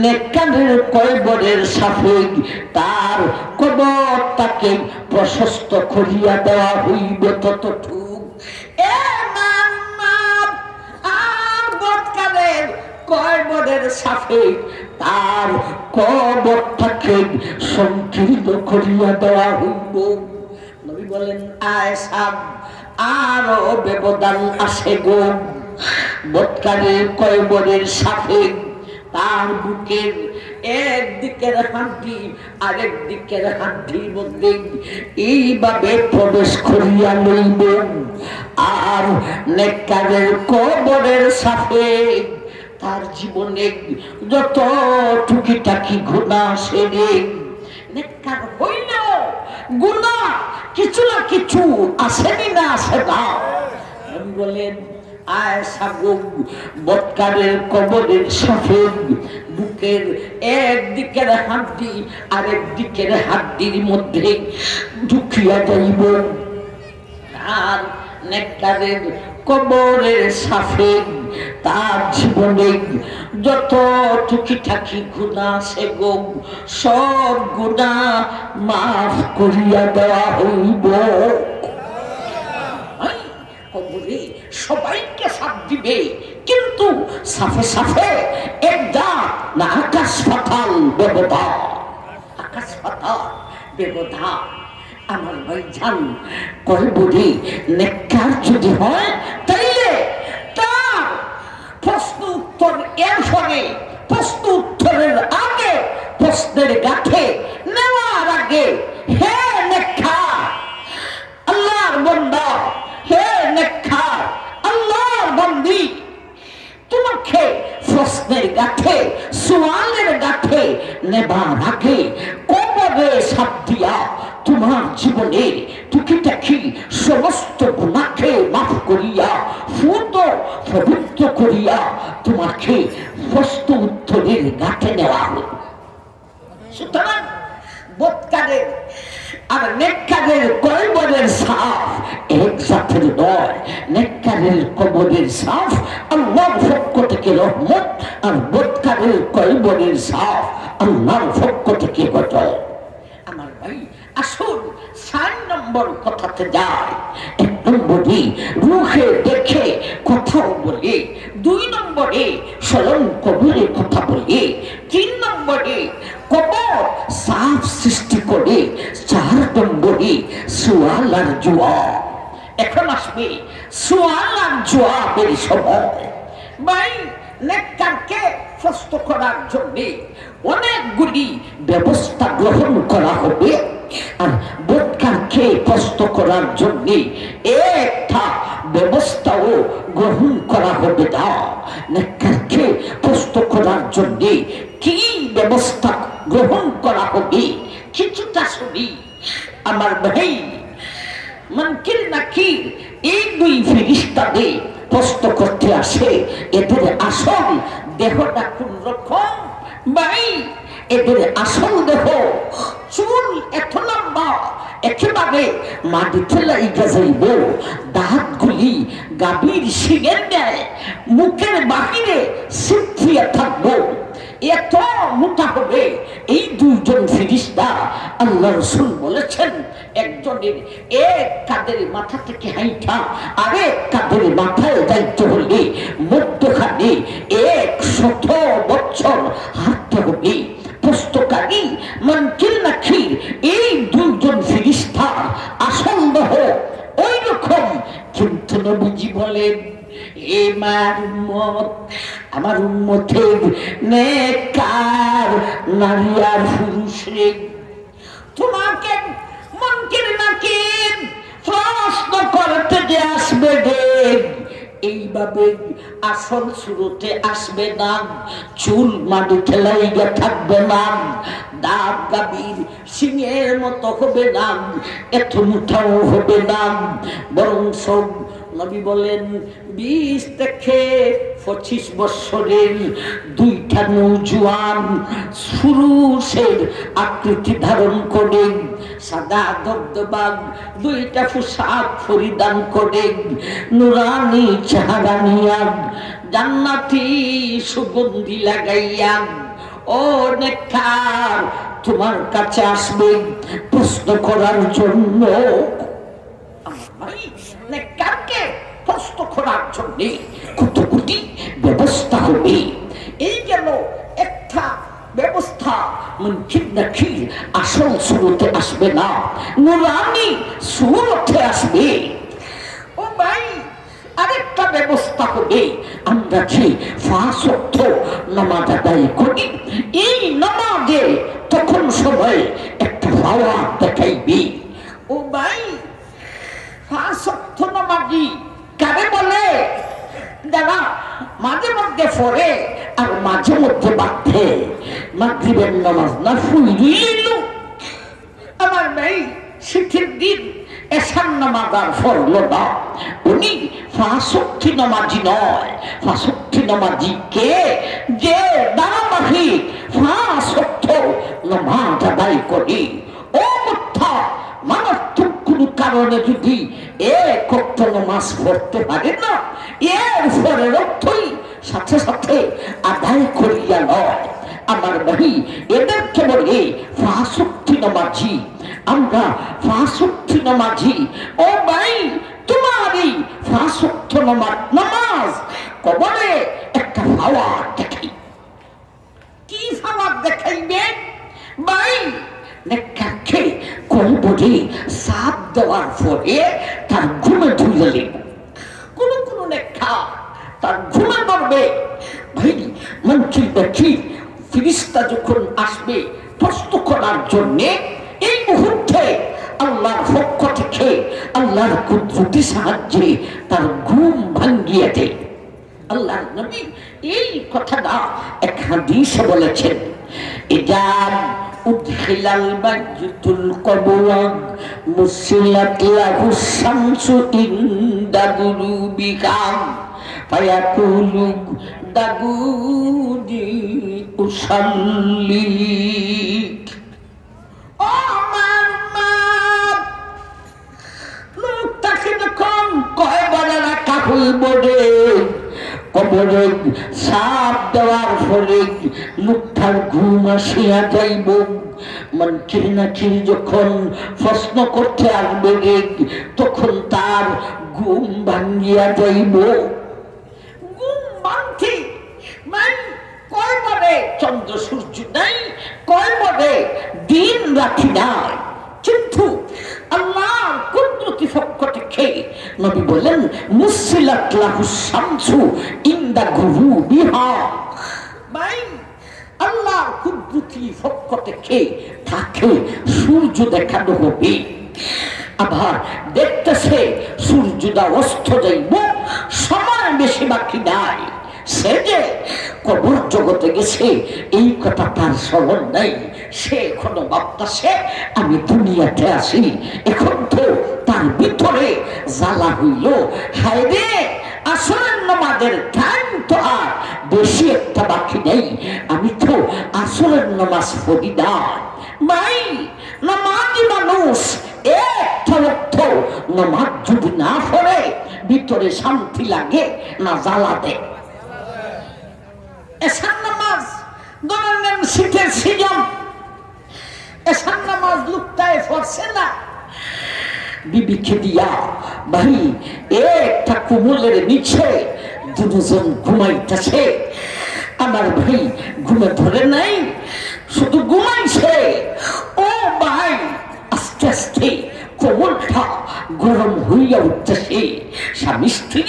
নেককারের কবরের সাফে তার কবরটাকে প্রশস্ত করিয়া দেওয়া হইবে ততটুকু। আর বৎকারের কবরের সাফে তার কবরটাকে সংকীর্ণ করিয়া দেওয়া হইব। নবী বলেন, আয়েশা, আরো ব্যবধান আছে গো। বৎকারের কবরের সাফে তার বুকের একদিকের হাড্ডি আরেক দিকের হাড্ডির মধ্যে এইভাবে প্রবেশ করিয়া লইবেন। আর নেককারের কবরের সাফে তার জীবনে যত টুকিটাকি গুনাহ সেরে, নেককার হইল গুনাহ কিছু না কিছু আসেনি না আসে না। আমি বলেন, আয়েশা গো, বৎকারের কবরের সাফে বুকের একদিকের হাড্ডি আরেক দিকের হাড্ডির মধ্যে ঢুকিয়া যাইব। আর নেককারের কবরের সাফে তার জীবনে যত টুকিটাকি গুনাহ আছে গো, সব গুনাহ মাফ করিয়া দেওয়া হইব। কবরে সবাইকে সাফ দিবে, কিন্তু সাফে সাফে একটা না আকাশ পাতাল ব্যবধান, আকাশ পাতাল ব্যবধান। আমার ভাইজান, কবরে নেককার যদি হয় তাইলে তার প্রশ্ন উত্তর এর ফলে, প্রশ্ন উত্তরের আগে, প্রশ্নের গাঁথে নেওয়ার আগে, হে নেককার আল্লাহর বান্দা, হে নেককার আল্লাহর বান্দি, তোমাকে প্রশ্নের গাঁথে, সওয়ালের গাঁথে নেবার আগে কবরে সাফ দিয়া তোমার জীবনের টুকিটাকি সমস্ত গুনাহকে মাফ করিয়া পূর্ণ পবিত্র করিয়া তোমাকে প্রশ্ন উত্তরের গাঁথে নেওয়া হবে। সুতরাং বৎকারের আর নেককারের কবরের সাফ এক জাতের নয়। নেককারের কবরের সাফ আল্লাহর পক্ষ থেকে রহমত, আর বৎকারের কবরের সাফ আল্লাহর পক্ষ থেকে গজব। আমার ভাই, আসুন 4 নম্বর কথাতে যায়। 1 নম্বরে রূহে দেখে কথাও বলে, 2 নম্বরে স্বয়ং কবরে কথা বলে, 3 নম্বরে কবর সাফ সৃষ্টি করে, 4 নম্বরে সুয়াল আর জবাব। এখন আসবে সুয়াল আর জবাবের সময়। ভাই, নেককারকে প্রশ্ন করার জন্য অনেকগুলি ব্যবস্থা গ্রহণ করা হবে, আর বৎকারকে প্রশ্ন করার জন্য একটা ব্যবস্থাও গ্রহণ করা হবে না। নেককারকে প্রশ্ন করার জন্য কি ব্যবস্থা গ্রহণ করা হবে কিছুটা শুনি। আমার ভাই, মুনকির নাকির এই 2 ফেরেশতাকে প্রশ্ন করতে আসে। এদের আসল দেহটা কোন রকম? ভাই, এদের আসল দেহ চুল এত লম্বা, একেবারে মাটিতে লাইগা যাইব, দাঁতগুলি গাভীর শিঙের ন্যায় মুখের বাহিরে ছিটকিয়ে থাকবো, এত মোটা হবে। এই দুইজন ফেরেশতা আল্লাহ রাসূল বলেছেন, একজনের এক কাঁধের মাথা থেকে হাইটা আরেক কাঁধের মাথায় যাইতে হলে মধ্যখানে 100 বছর হাঁটতে হবে। পুস্তকারী মুনকির নাকির এই দুইজন ফেরেশতার আসন্দেহ ওই রকম। কিন্তু নবীজি বলেন, আমার উম্মতের নেককার নারী আর পুরুষ রে, তোমাকে মুনকির নাকির প্রশ্ন করতে যে আসবে রে, এইভাবে আসল শুরুতে আসবে না, চুল মাটিতে লাইগা থাকবে না, দাঁত গাভীর সিংহের মতো হবে না, এত মুঠাও হবে না, বরং সব নবী বলেন 20 থেকে 25 বছরের দুইটা নৌজওয়ান পুরুষের আকৃতি ধারণ করে, সাদা ধবধবা দুইটা পোশাক পরিধান করে, নুরানি চেহারা নিয়া, জান্নাতি সুগন্ধি লাগাইয়া ও নেককার তোমার কাছে আসবে প্রশ্ন করার জন্য। নেককারকে প্রশ্ন করার জন্য কতগুলি ব্যবস্থা হবে। এই গেল একটা ব্যবস্থা। মুনকির নাকির আসল সুরতে আসবে না, নুরানি সুরতে আসবে। ও ভাই, আরেকটা ব্যবস্থা হবে, আমরা যে 5 ওয়াক্ত নামাজ আদায় করি, এই নামাজে তখন সময় একটা পাওয়ার দেখাইবে। ও ভাই, 5 ওয়াক্ত নামাজি কারে বলে? যারা মাঝে মধ্যে পড়ে আর মাঝে মধ্যে বাঁধে। মাগরিবের নামাজ না ফুইল, আমার মেয়ে শীতের দিন এশার নামাজ আর পড়লো না, উনি 5 ওয়াক্ত নামাজি নয়। 5 ওয়াক্ত নামাজি কে? যে ধারাবাহিক 5 ওয়াক্ত নামাজ আদায় করে। ও মিথ্যা মারাত্মক কোন কারণে যদি 1 ওয়াক্ত নামাজ পড়তে পারে না, এর পরের অর্থই সাথে সাথে আদায় করিয়া নয়। আমার ভাই, এদেরকে বলে 5 ওয়াক্ত নামাজি। আমরা 5 ওয়াক্ত নামাজি। ও ভাই, তোমার এই 5 ওয়াক্ত নামাজ কবরে একটা পাওয়ার দেখাই। কি পাওয়ার দেখাইবে ভাই? নেককারকে কবরে সাপ দেওয়ার পরে তার ঘুমে ধুয়ে নেব। কোন কোন নেককার তার ঘুমে ধরবে। ভাই, মুনকির নাকির ফেরেশতা যখন আসবে প্রশ্ন করার জন্য, এই মুহূর্তে আল্লাহর পক্ষ থেকে আল্লাহর কুদরতি সাহায্যে তার ঘুম ভাঙ্গিয়ে দেয়। আল্লাহর নবী এই কথাটা এক হাদিসে বলেছেন, ইজাব উদখিলাল বাইতুল কবওয়া মুসিলাত লাহু শামসু ইনদা গুরুবিকা ফায়াকুলু দাগুদি উসাল্লি। ও আমার মা, লোকটাকে যখন কয়বারে রাখা হইব রে, কবরে সাপ দেওয়ার ফলে লোকটার ঘুম আসিয়া যাইব। মুনকির নাকির যখন প্রশ্ন করতে আসবে রে, তখন তার ঘুম ভাঙ্গিয়া যাইব। ঘুম ভাঙতে কয়বারে চন্দ্র সূর্য নাই, কয়বারে দিন রাখি নাই, কিন্তু আল্লাহর কুদরতি পক্ষ থেকে নবী বলেন, মুসিলাত লাহু শামসু ইনদা গুরুবিহা। ভাই, আল্লাহর কুদরতি পক্ষ থেকে তাকে সূর্য দেখানো হবে। আবার দেখতেছে সূর্যটা অস্ত যাইব, সময় বেশি বাকি নাই। সে যে কবর জগতে গেছে এই কথা তার স্মরণ নাই। সে এখনো ভাবতেছে আমি দুনিয়াতে আসি। এখন তো তার ভিতরে জ্বালা হইল, হায় রে, আসরের নামাজের টাইম তো আর বেশি একটা বাকি নেই, আমি তো আসরের নামাজ পড়ি না। ভাই, নামাজি মানুষ একটা অর্থ নামাজ যদি না পড়ে ভিতরে শান্তি লাগে না জ্বালা দেয়। এশার নামাজ ধরেন শীতের সিজন, এশার নামাজ লুকটায় পড়ছে না, বিবিকে দিয়া ভাই একটা কুমলের নিচে দুজন ঘুমাইতেছে, আমার ভাই ঘুমে ধরে নাই, শুধু ঘুমাইছে। ও ভাই আস্তে আস্তে কোমলটা গরম হইয়া উঠতেছে। স্বামী স্ত্রী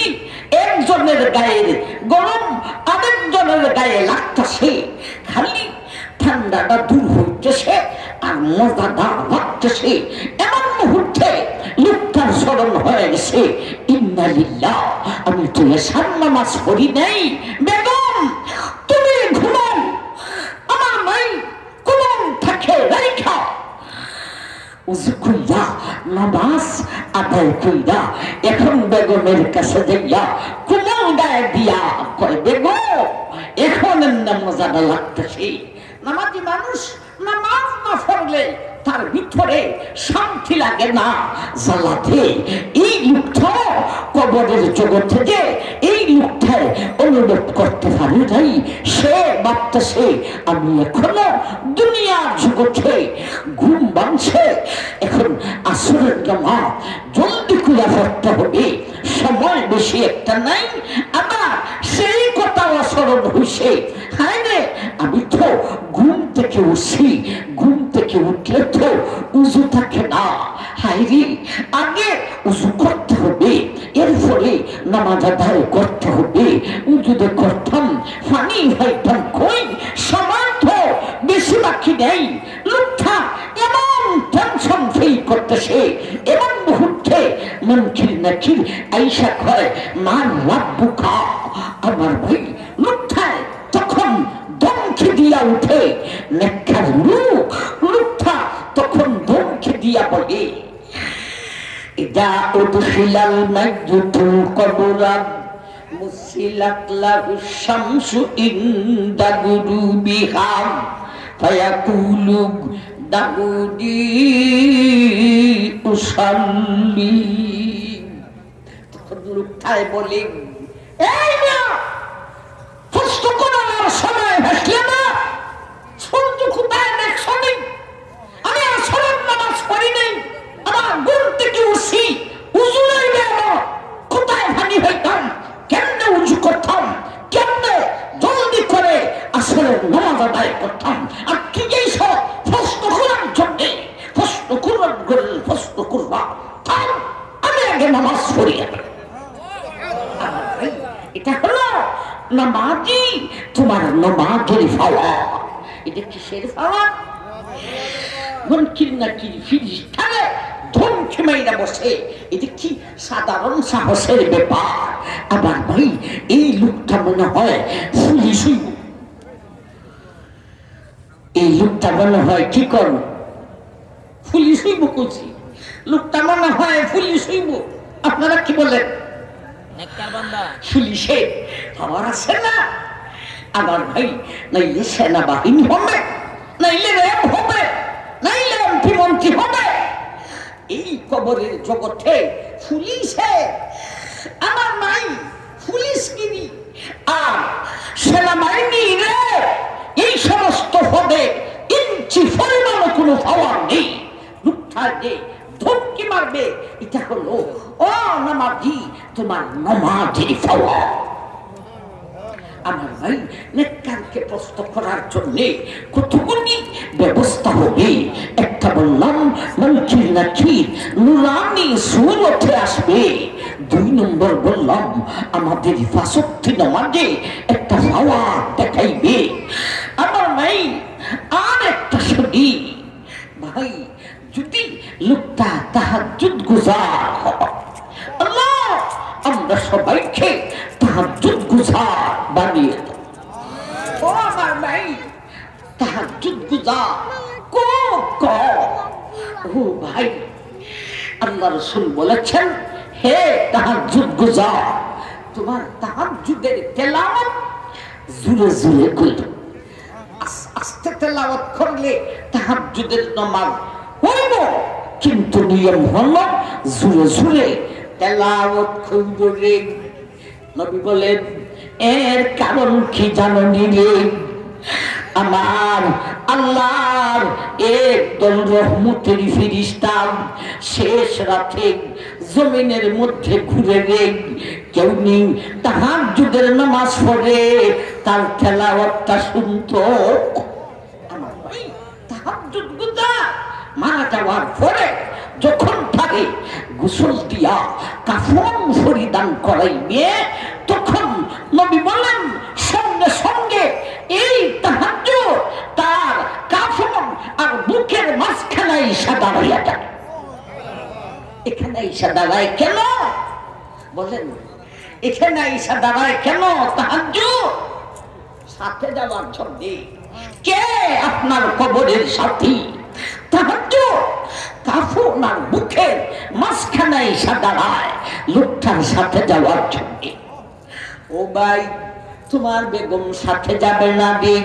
একজনের গায়ের গরম আরেকজনের গায়ে লাগতেছে, খালি ঠান্ডাটা দূর হইতেছে আর মজাটা লাগতেছে। এমন মুহূর্তে লোকটার স্মরণ হয়ে গেছে, ইন্না লিল্লাহ, আমি তো এশার নামাজ পড়ি নাই। বেগম তুমি ঘুমাও, আমার মাই কোমল থাকে রাইখা উযু কইরা নামাজ আদায় কইরা এখন বেগমের কাছে যাইয়া কোমল গায়ে দিয়া কয়, বেগম এখন মজাটা লাগতেছে। নামাজি মানুষ নামাজ না পড়লে তার ভিতরে শান্তি লাগে না, জ্বালাতে। এই লোকটা কবরের জগৎ থেকে এই লোকটা অনুভব করতে পারে নাই। সে ভাবতেছে আমি এখনো দুনিয়ার জগতে ঘুম ভাঙছে, এখন আসরের নামাজ জলদি করে পড়তে হবে, সময় বেশি একটা নাই। আবার সেই কথা স্মরণ হইছে, হায় রে আমি তো ঘুম থেকে উঠছি, ঘুম থেকে উঠলে তো উজু থাকে না, হায় রে আগে উজু করতে হবে, এরপরে নামাজ আদায় করতে হবে। উজুদে করতাম পানি হইতাম কই, সময় তো বেশি বাকি নেই। লোকটা এমন টেনশন ফিল করতেছে, এমন মুহূর্তে মুনকির নাকির আয়েশা কয়, মা রাব্বুকা, আমার ভাই লোকটা তখন দমকে দিয়া উঠে। নেককার লোক, লোকটা তখন দমকে দিয়া বলে, ইদা উদখিলাল মাইয়িতু কবরান মুসিলাত লাহু শামসু ইনদা গুরুবিহা ফায়াকুলু দাউদি উসাল্লি। তখন লোকটাই বলে, এই না প্রশ্ন করার সময় হাসলে না, সূর্য কোথায় দেখছো নি? আমি আসরের নামাজ পড়ি নাই, আমার ঘুম থেকে উঠছি, উজু নাই আমার, কোথায় ভানি হইতাম, কেমনে উজু করতাম, কেমনে জলদি করে আসরের নামাজ আদায় করতাম। আর কি যেইস প্রশ্ন করার জন্যে, প্রশ্ন করার গেলে প্রশ্ন করবা, তাই আমি আগে নামাজ পড়ি। এটা হলো নামাজি, তোমার নামাজের পাওয়া। এটা কিসের পাওয়া? মুনকির নাকির ফিরিস্তারে ধমকে মাইরা বসে, এটা কি সাধারণ সাহসের ব্যাপার? আবার ভাই এই লোকটা মনে হয় পুলিশ হইব, এই লোকটা মনে হয় কি কর পুলিশ হইব, কুচি লোকটা মনে হয় পুলিশ হইব। আপনারা কি বলেন? পুলিশে খবর আছে না? আবার ভাই নাইলে সেনাবাহিনী হবে, নাইলে র্যাব হবে, নাইলে এমপি মন্ত্রী হবে। এই কবরের জগতে পুলিশে আমার নাই, পুলিশগিরি আর সেনাবাহিনী রে এই সমস্ত হবে ইঞ্চি পরিমাণ কোনো পাওয়ার নেই। লুকটাকে ধমকি মারবে, এটা হলো ও নামাজি, তোমার নামাজের পাওয়া। আমার ভাই নেককারকে প্রশ্ন করার জন্য কতগুলি ব্যবস্থা হবে। একটা বললাম মুনকির নাকির নুরানি সুরতে আসবে। 2 নম্বর বললাম আমাদের হিফাজতি নামাজে একটা পাওয়া দেখাইবে। আমার ভাই আর একটা শুনি ভাই, যদি লোকটা তাহাজ্জুদ গুজার হয়, আল্লাহ আমরা সবাইকে তাহাজ্জুদ গুজার বানিয়ে দাও। ও আমার ভাই তাহাজ্জুদ গুজার ও ভাই, আল্লাহ রাসূল বলেছেন, হে তাহাজ্জুদ গুজার, তোমার তাহাজ্জুদের তেলাওয়াত জোরে জোরে করো। আস্তে তেলাওয়াত করলে তাহাজ্জুদের নামাজ হইব, কিন্তু নিয়ম হলো জুড়ে জুড়ে তেলাওয়াত করবে। নবী বলেন এর কারণ কি জানো রে? আমার আল্লাহর একদল রহমতের ফেরেশতা শেষ রাতে জমিনের মধ্যে ঘুরে রে কেউ নেই তাহাজ্জুদের নামাজ পড়ে তার তেলাওয়াতটা শুনতো। আমার ভাই তাহাজ্জুদ গুজার মারা যাওয়ার পরে যখন তাকে গোসল দিয়া কাফন পরিধান করাইবে তখন নবী বলেন সঙ্গে সঙ্গে এই তাহাজ্জুদ তার কাফন আর বুকের মাঝখানে সাদা হইয়া যায়। এখানে সাদা রায় কেন বলেন? এখানে সাদা রায় কেন? তাহাজ্জুদ সাথে যাওয়ার জন্য। কে আপনার কবরের সাথী? তাহাজ্জুদ কাফন আর বুকের মাঝখানে সাদা রায় লোকটার সাথে যাওয়ার জন্য। ও ভাই তোমার বেগম সাথে যাবে না রে,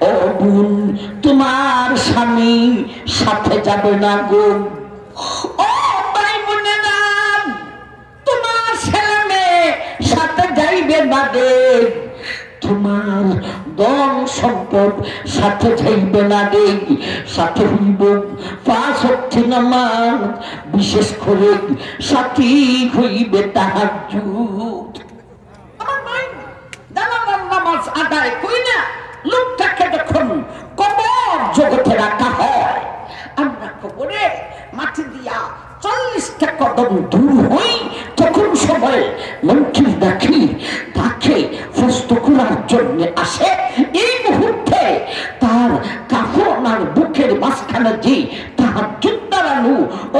ও বোন তোমার স্বামী সাথে যাবে না গো, ও ভাই বোনেরা তোমার ছেলে মেয়ে সাথে যাইবে না রে, তোমার ধন সম্পদ সাথে যাইবে না রে, সাথে হইব 5 ওয়াক্ত নামাজ, বিশেষ করে সাথী হইবে তাহাজ্জুদ। নামাজ আদায় করি না লোকটাকে যখন কবর জগতে রাখা হয়, আমরা কবরে মাটি দিয়া 40টা কদম দূর হই, তখন সবাই মন্ত্রী দেখি তাকে প্রস্ত করার জন্য আসে। এই মুহূর্তে তার কাফন আর বুকের মাঝখানে যে তাহাজ্জুদ দাঁড়ানো,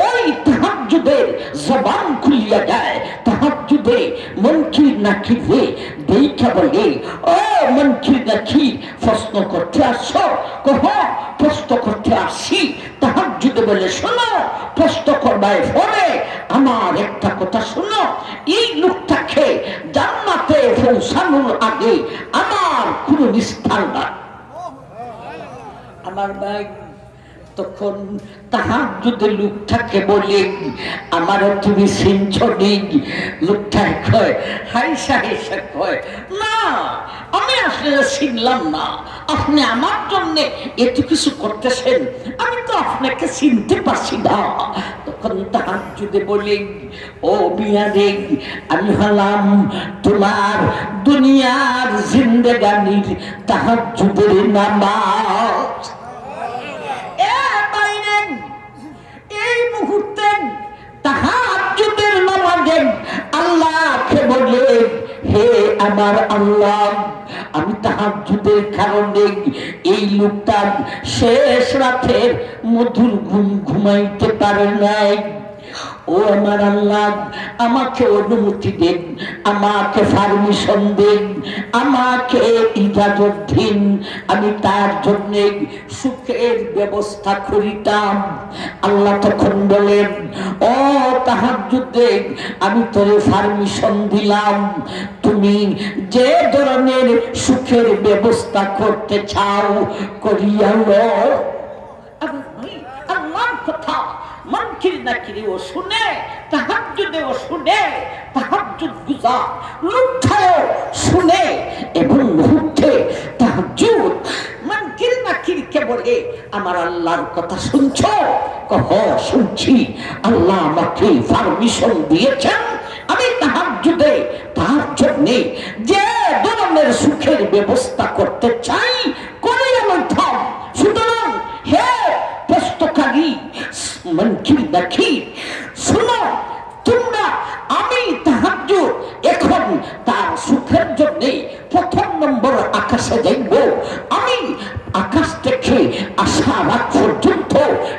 ওই তাহাজ্জুদের জবান খুলিয়া যায়। তাহাজ্জুদে মন্ত্রী নাকি রে দেখা বলে, ও মন্ত্রী নাকি প্রশ্ন করতে আসো? কহ প্রশ্ন করতে আসি। তাহাজ্জুদে বলে শোনো, প্রশ্ন করবায় পরে আমার একটা কথা শোনো, এই লোকটাকে জান্নাতে পৌঁছানোর আগে আমার কোন নিস্তার না। আমার ভাই তখন তাহাজ্জুদের লোকটাকে বলে আমার তুমি চিনছ নেই? লোকটা কয় হাইসা হাইসা কয় না আমি আসলে চিনলাম না, আপনি আমার জন্য এত কিছু করতেছেন, আমি তো আপনাকে চিনতে পারছি না। তখন তাহাজ্জুদে বলে ও মিয়া রে, আমি হলাম তোমার দুনিয়ার জিন্দেগানির তাহাজ্জুদের নামাজ। এই মুহূর্তে তাহাজ্জুদের নামাজে আল্লাহকে বলে হে আমার আল্লাহ, আমি তাহাজ্জুদের কারণে এই লোকটার শেষ রাতের মধুর ঘুম ঘুমাইতে পারে নাই। ও আমার আল্লাহ, আমাকে অনুমতি দেন, আমাকে পারমিশন দেন, আমাকে ইজাজত দিন, আমি তার জন্য সুখের ব্যবস্থা করিতাম। আল্লাহ তখন বলেন ও তাহাজ্জুদে, আমি তোরে পারমিশন দিলাম, তুমি যে ধরনের সুখের ব্যবস্থা করতে চাও করিয়া লও। আল্লাহর কথা মনকির নাকিরে ও শুনে, তাহাজ্জুদে ও শুনে, তাহাজ্জুদ গুজার লোকটাও শুনে, এবং মুহূর্তে তাহাজ্জুদ মনকির নাকিরকে বলে আমার আল্লাহর কথা শুনছো? কহ শুনছি, আল্লাহ আমাকে পারমিশন দিয়েছেন, আমি তাহাজ্জুদে তার জন্য যে ধরনের সুখের ব্যবস্থা করতে চাই করিয়া লইতাম। সুতরাং হে প্রস্তকারী মনকির নাকির শুনো, তোমরা আমি তাহাজ্জুদ এখন তার সুখের জন্য প্রথম নম্বর আকাশে যাইব। আমি আকাশ থেকে আসা রাত পর্যন্ত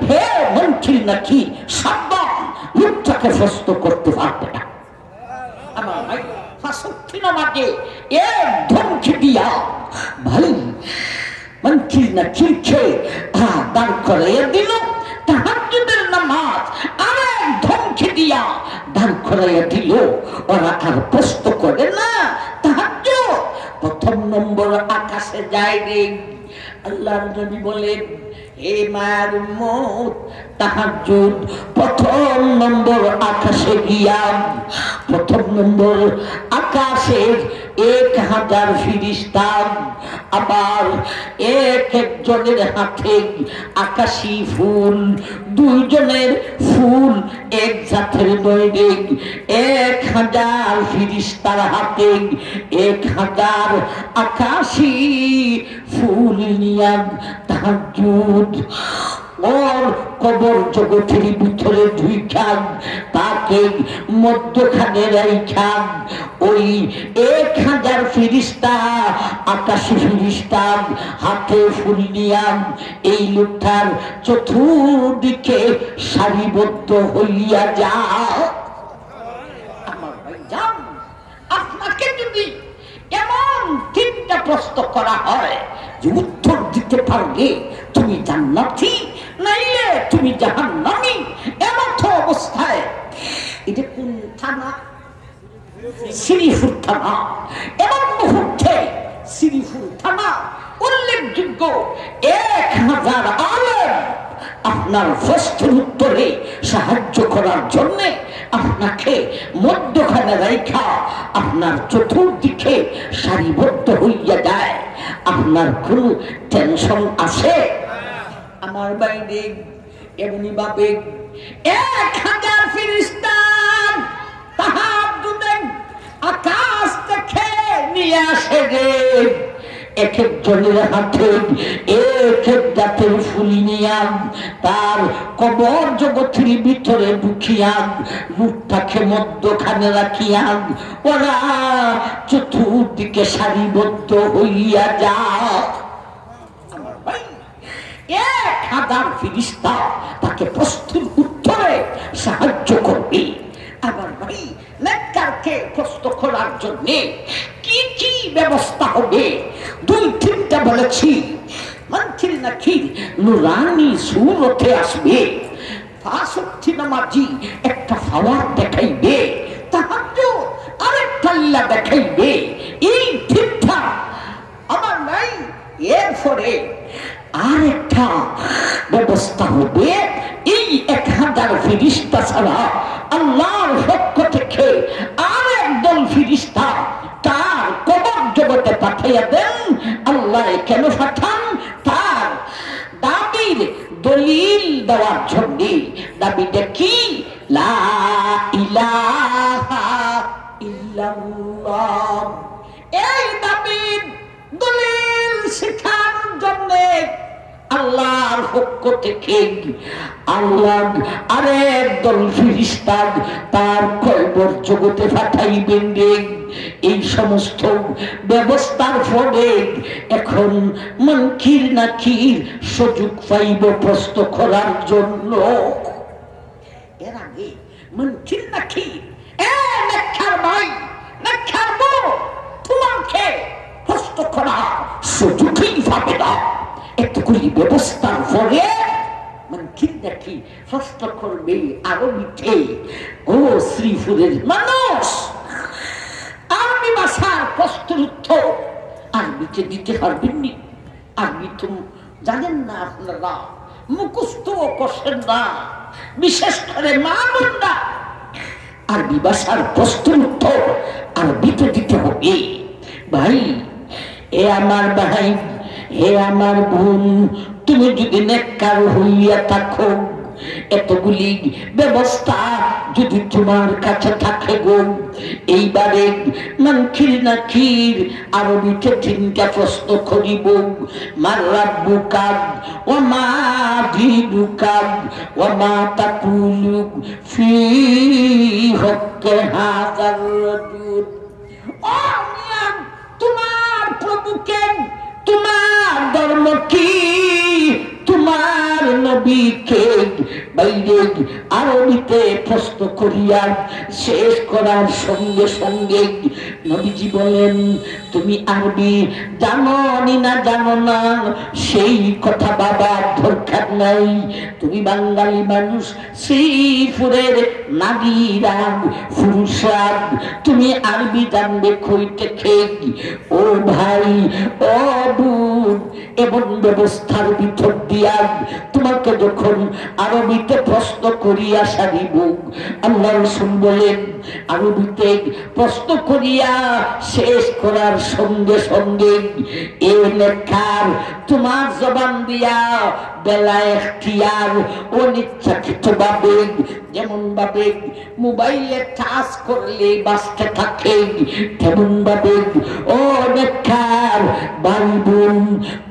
হে মনকির নাকির সাবধান, লোকটাকে প্রস্ত করতে পারবে না। আমার ভাই ফাঁসি নামাজে এক ধমকি দিয়া ভাই মনকির নাকিরকে দাঁড় করাইয়া দিল। তাহাজ্জুদের নামাজ আরেক ধমকি দিয়া দাঁড় করাইয়া দিল। ওরা আর প্রশ্ন করে না। তাহাজ্জুদ প্রথম নম্বর আকাশে যায় রে। আল্লাহর নবী বলেন, হে মায়ের উম্মত, তাহাজ্জুদ প্রথম নম্বর আকাশে গিয়া, প্রথম নম্বর আকাশের 1000 ফেরেশতা, আবার এক একজনের হাতে আকাশী ফুল, দুইজনের ফুল এক জাতের নয়, 1000 ফেরেশতার হাতে 1000 আকাশী ফুল নিয়া তাহাজ্জুদ ওর কবর জগতের ভিতরে ঢুইখান, তাকে মধ্যখানে রাইখান। ওই 1000 ফেরেশতা আকাশী ফেরেশতা হাতে ফুল নিয়াম এই লোকটার চতুর্দিকে সারিবদ্ধ হইয়া যাও। আমার ভাই যান, আপনাকে যদি এমন 3টা প্রশ্ন করা হয় যে উত্তর দিতে পারলে তুমি জান্নাতি, নাইলে তুমি জাহান্নামী, এমন অবস্থায়, এটা কোন থানা? শ্রীপুর থানা। এমন মুহূর্তে শ্রীপুর থানা উল্লেখযোগ্য 1000 আলেম আপনার প্রশ্নের উত্তরে সাহায্য করার জন্য আপনাকে মধ্যখানে রেখা আপনার চতুর্দিকে সারিবদ্ধ হইয়া যায়। আপনার কোন টেনশন আছে? আমার বাইরে এমনি ভাবে 1000 ফেরেশতা তাহাজ্জুদের আকাশ থেকে নিয়ে আসে রে, এক একজনের হাতে এক এক জাতের ফুল নিয়া তার কবর জগতের ভিতরে ঢুকিয়া মুখটাকে মধ্যখানে রাখিয়া ওরা চতুর্দিকে সারিবদ্ধ হইয়া যায়। আমার ভাই 1000 ফেরেশতা তাকে প্রশ্নের উত্তরে সাহায্য করবে। আমার ভাই নেককারকে প্রশ্ন করার জন্য কি কি ব্যবস্থা হবে? 2-3টা বলেছি। মনকির নাকির নুরানি সুরতে আসবে, ফাসুক্তি নামাজি একটা ফাওয়ার দেখাইবে, তাহাজ্জুদ আরেকটা আল্লাহ দেখাইবে। এই 3টা আমার নাই। এরপরে আরেকটা ব্যবস্থা হবে, এই 1000 ফেরেশতা ছাড়া আল্লাহর পক্ষ থেকে আরেকদল ফেরেশতা তার কবর জগতে পাঠাইয়া দেন। আল্লাহ কেন পাঠান? তার দাবির দলিল দেওয়ার জন্য। দাবিটা কি? লা ইলাহা ইল্লাল্লাহ। এই দাবির দলিল শেখানোর জন্য আল্লাহর পক্ষ থেকে আল্লাহ আরেক দল ফেরেশতা তার কবর জগতে পাঠাইবেন। এই সমস্ত ব্যবস্থার ফলে এখন মুনকির নাকির সুযোগ পাইব প্রশ্ন করার জন্য। এর আগে মুনকির নাকির নেককার ভাই, নেককার বউ, তোমাকে প্রশ্ন করা সুযোগই পাবে না। এতগুলি ব্যবস্থার ফলে মুনকির নাকির প্রশ্ন করবে আরবিতে। ও শ্রীপুরের মানুষ, আরবি ভাষার প্রশ্নের উত্তর আরবিতে দিতে পারবেননি। আরবি তো জানেন না আপনারা, মুখস্থ করছেন না, বিশেষ করে মা বোনরা। আরবি ভাষার প্রশ্নের উত্তর আরবিতে দিতে হবে। ভাই, এ আমার ভাই, হে আমার বোন, তুমি যদি নেককার হইয়া থাকো, এতগুলি ব্যবস্থা যদি তোমার কাছে থাকে গো, এইবারে মুনকির নাকির আরবিতে 3টা প্রশ্ন করিব। মার রাব্বুকা ওয়া মা দীনুকা ওয়া মা তাকুলু ফি হক্কি হাযার রাজুল। ও মিয়া, তোমার প্রভুকে, তোমার ধর্ম কি, তোমার নবীকে বাইরে আরবিতে প্রশ্ন করিয়া শেষ করার সঙ্গে সঙ্গে নবীজি বলেন, তুমি আরবি জানো না জানো না সেই কথা বাবার দরকার নাই। তুমি বাঙালি মানুষ, শ্রীপুরের নাগিরাগ ফুরসাদ, তুমি আরবি জানবে কই থেকে। ও ভাই, ও বোন, এমন ব্যবস্থার ভিতর দিয়া তোমাকে যখন আরবিতে প্রশ্ন করিয়া সারিব, আল্লাহ রাসূল বলেন আরবিতে প্রশ্ন করিয়া শেষ করার সঙ্গে সঙ্গে এ লেখার তোমার জবান দিয়া বেলা এখতিয়ার অনিচ্ছাকৃত ভাবে, যেমন ভাবে মোবাইলে টাচ করলে বাঁচতে থাকে, তেমন ভাবে ও লেখার ভাই বোন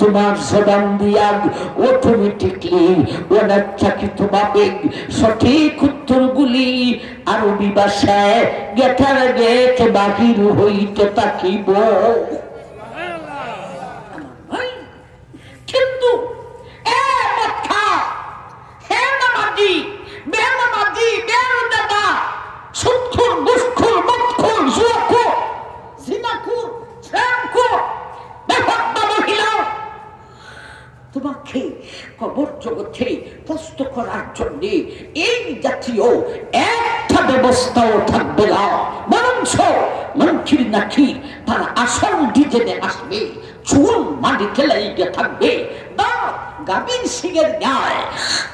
তোমার জবান দিয়া অটোমেটিকলি অনিচ্ছাকৃত ভাবে সঠিক উত্তরগুলি আরবি ভাষায় গেটার গেট বাহির হইতে থাকিব। কিন্তু তোমাকে কবর জগতে প্রশ্ন করার জন্য এই জাতীয় একটা ব্যবস্থাও থাকবে না, বরঞ্চ মনকির নাকি তারা আসল ডিজেনে আসবে, চুল মাটিতে লাগিয়ে থাকবে, গাভীর সিংহের ন্যায়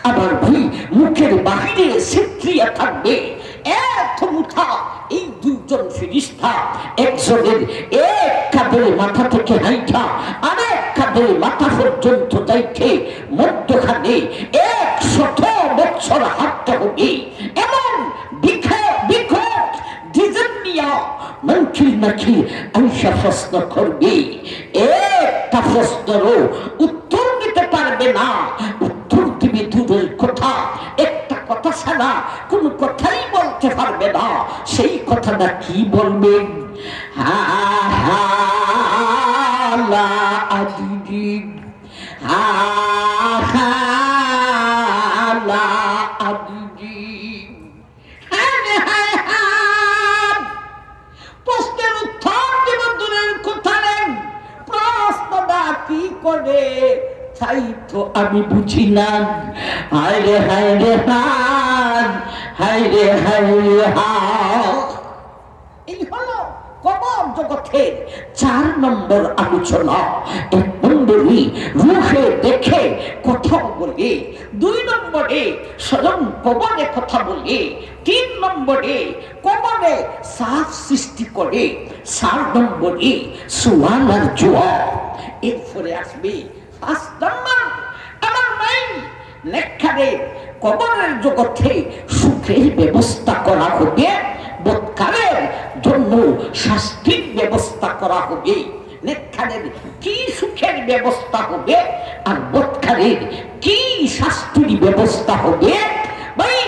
আবার ভাই মুখের বাহিরে সিত্রিয়া থাকবে। এত মুঠা এই দুজন ফেরেশতা, একজনের এক কাঁধের মাথা থেকে হাইটা আরেক কাঁধের মাথা পর্যন্ত যাইতে মধ্যখানে 100 বছর হাঁটতে হবে। এমন বিকট ডিজাইন নিয়া মনকির নাকি আইসা প্রশ্ন করবে, একটা প্রশ্নেরও উত্তর দিতে পারবে না। উত্তর দিবে দূরের কথা, একটা কথা ছাড়া কোন কথাই বলতে পারবে না। সেই কথাটা কি বলবেন? হা হা লা আদিদি, হা হা লা আদিদি। প্রশ্নের উত্তর দিব দূরের কথা নেই, প্রশ্নটা কি করে তাই তো আমি বুঝি না। হায় রে হায় রে হায়, হায় রে হায় রে হায়। এই হলো কবর জগতের 4 নম্বর আলোচনা। 1 নম্বরে রূহে দেখে কথা বলে, 2 নম্বরে স্বয়ং কবরে কথা বলে, 3 নম্বরে কবরে সাফ সৃষ্টি করে, 4 নম্বরে সুয়াল আর জবাব। এরপরে আসবে 5 নম্বর আমার মাই লেখারে কবরের জগতে সুখের ব্যবস্থা করা হবে, বৎকারের জন্য শাস্তির ব্যবস্থা করা হবে। নেককারের কি সুখের ব্যবস্থা হবে আর বৎকারের কি শাস্তির ব্যবস্থা হবে, ভাই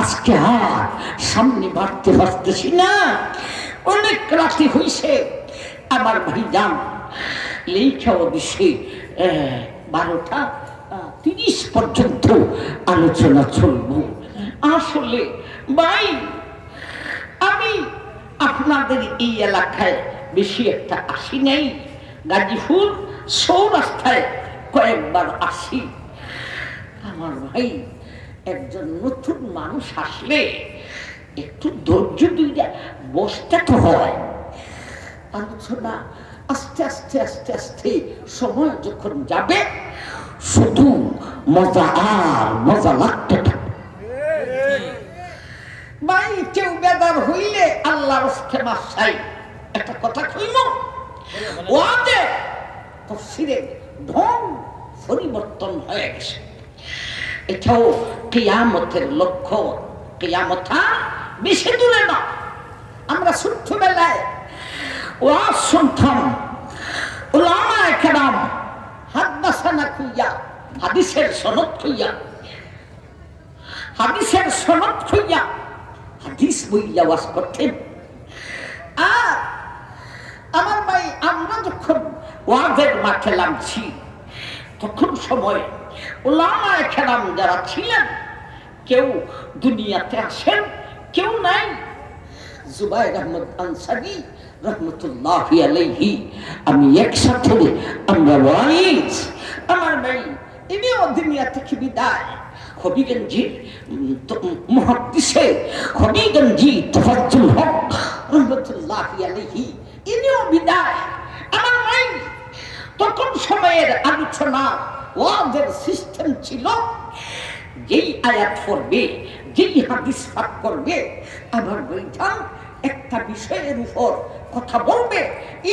আজকে আর সামনে বাড়তে পারতেছি না, অনেক রাতে হইছে। আমার ভাই যান লেখাও দিছে 12:30 পর্যন্ত আলোচনা চলব। আসলে ভাই আমি আপনাদের এই এলাকায় বেশি একটা আসি নাই, গাজীপুর চৌরাস্তায় কয়েকবার আসি। আমার ভাই একজন নতুন মানুষ আসলে একটু ধৈর্য দিয়ে বসতে তো হয়। আলোচনা আস্তে আস্তে আস্তে আস্তে সময় যখন যাবে শুধু মজা আর মজা লাগতে থাকে। ভাই কেউ বেদার হইলে আল্লাহর ইস্তেমা চাই। একটা কথা কইল, ওয়াজে তাফসীরে ঢং পরিবর্তন হয়ে গেছে। এটাও কিয়ামতের লক্ষ্য। কিয়ামত বেশি দূরে না। আমরা ছোট্টবেলায় ওয়াজ শুনতাম, উলামায়ে কেরাম হাদাসানা কইয়া হাদিসের সনদ কইয়া, হাদিসের সনদ কইয়া হাদিস বইয়া ওয়াজ করতেন। আর আমার ভাই আমরা যখন ওয়াজের মাঠে নামছি তখন সময় উলামায়ে কেরাম যারা ছিলেন কেউ দুনিয়াতে আসেন, কেউ নাই। জুবাইর আহমদ আনসারী রহমতুল্লাহি আলাইহি আমি একসাথে আমরা ওয়াইজ, আমার ভাই ইনিও দুনিয়া থেকে বিদায়। হবিগঞ্জি মুহাদ্দিসে হবিগঞ্জি তাফাজ্জুল হক রাহমাতুল্লাহি আলাইহি ইনিও বিদায়। আমার ভাই, তখন সময়ের আলোচনা ওয়াজের সিস্টেম ছিল, যেই আয়াত পড়বে, যেই হাদিস পাঠ করবে, আমার ভাইজান একটা বিষয়ের উপর কথা বলবে,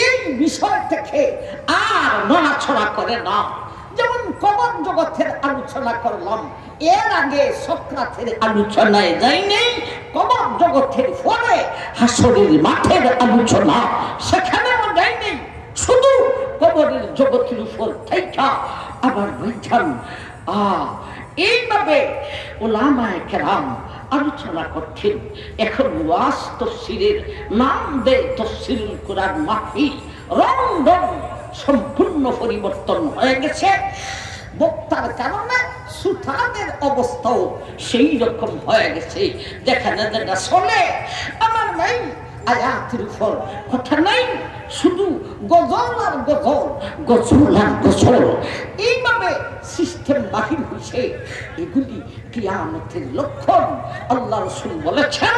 এই বিষয় থেকে আর নড়াছড়া করে না। যেমন কবর জগতের আলোচনা করলাম, এর আগে সক্রাতের আলোচনায় যাই নেই, কবর জগতের পরে হাসরের মাঠের আলোচনা সেখানেও যাই নেই, শুধু কবরের জগতের উপর থাইকা আবার বুঝান এইভাবে উলামায়ে কেরাম আলোচনা করছেন। এখন ওয়াজ তাফসীরের নাম দেয় তাফসীরুল কুরআন মাহফিল, রং সম্পূর্ণ পরিবর্তন হয়ে গেছে। বক্তার কারণে সুতানের অবস্থাও সেই রকম হয়ে গেছে। যেখানে যেটা চলে আমার নাই আয়াতের উপর কথা নাই, শুধু গজল আর গজল, গজল আর গজল, এইভাবে সিস্টেম বাহির হয়েছে। এগুলি কিয়ামতের লক্ষণ। আল্লাহ রাসূল বলেছেন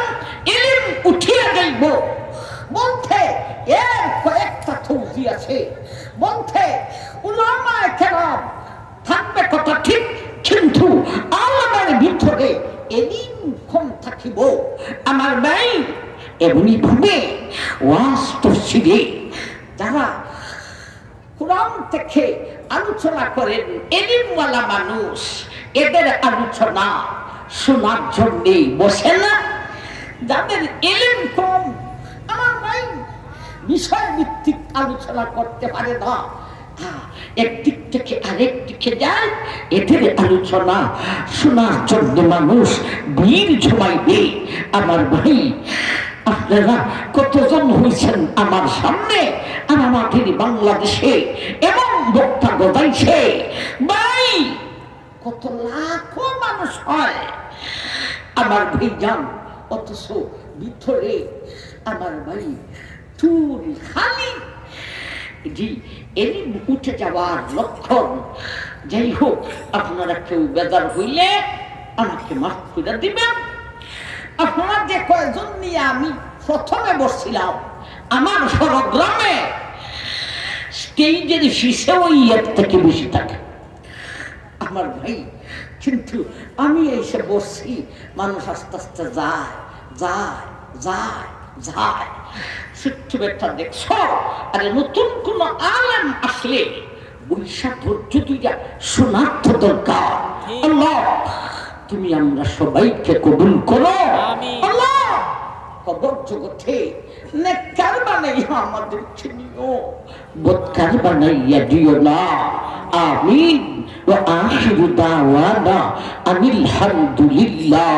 ইলম উঠিয়া যাইব। বলতে এর কয়েকটা তৌজি আছে, বলতে উলামায়ে কেরাম থাকবে কথা ঠিক, কিন্তু আলমের ভিতরে এলিম কম থাকিব। আমার ভাই, এমনি ভাবে ওয়াজ তাফসীরে যারা কোরআন থেকে আলোচনা করেন এলিমওয়ালা মানুষ, এদের আলোচনা শোনার জন্যে বসে না। যাদের এলিম কম, আমার ভাই, বিষয় ভিত্তিক আলোচনা করতে পারে না, একদিক থেকে আরেক দিকে যায়, এদের আলোচনা শোনার জন্য মানুষ ভিড় জমাইবে। আমার ভাই, আপনারা কতজন হয়েছেন আমার সামনে আর আমাদের বাংলাদেশে এবং বক্তা গজাইছে ভাই, কত লাখো মানুষ হয় আমার ভাইজান, অথচ ভিতরে আমার ভাই চুল খালি। জি, এলিম উঠে যাওয়ার লক্ষণ। যাই হোক, আপনারা কেউ বেজার হইলে আমাকে মাফ করে দিবেন। আপনারা যে কয়জন নিয়ে আমি প্রথমে বসছিলাম, আমার সরগ্রামে স্টেজের ফিসে ওই এর থেকে বেশি থাকে আমার ভাই। কিন্তু আমি এসে বসছি, মানুষ আস্তে আস্তে যায় যায় যায় যায়। ছোট্ট একটা দেখছো, আরে নতুন কোন আলেম আসলে বৈশাখ ধৈর্য দুইটা শোনার তো দরকার। আল্লাহ, তুমি আমরা সবাইকে কবুল করো। আল্লাহ, কবর জগতে নেককার বানাইয়া আমাদেরকে নিও, বদকার বানাইয়া দিও না। আমিন। ওয়া আখিরু দাওয়ানা আনিল হামদুলিল্লাহ।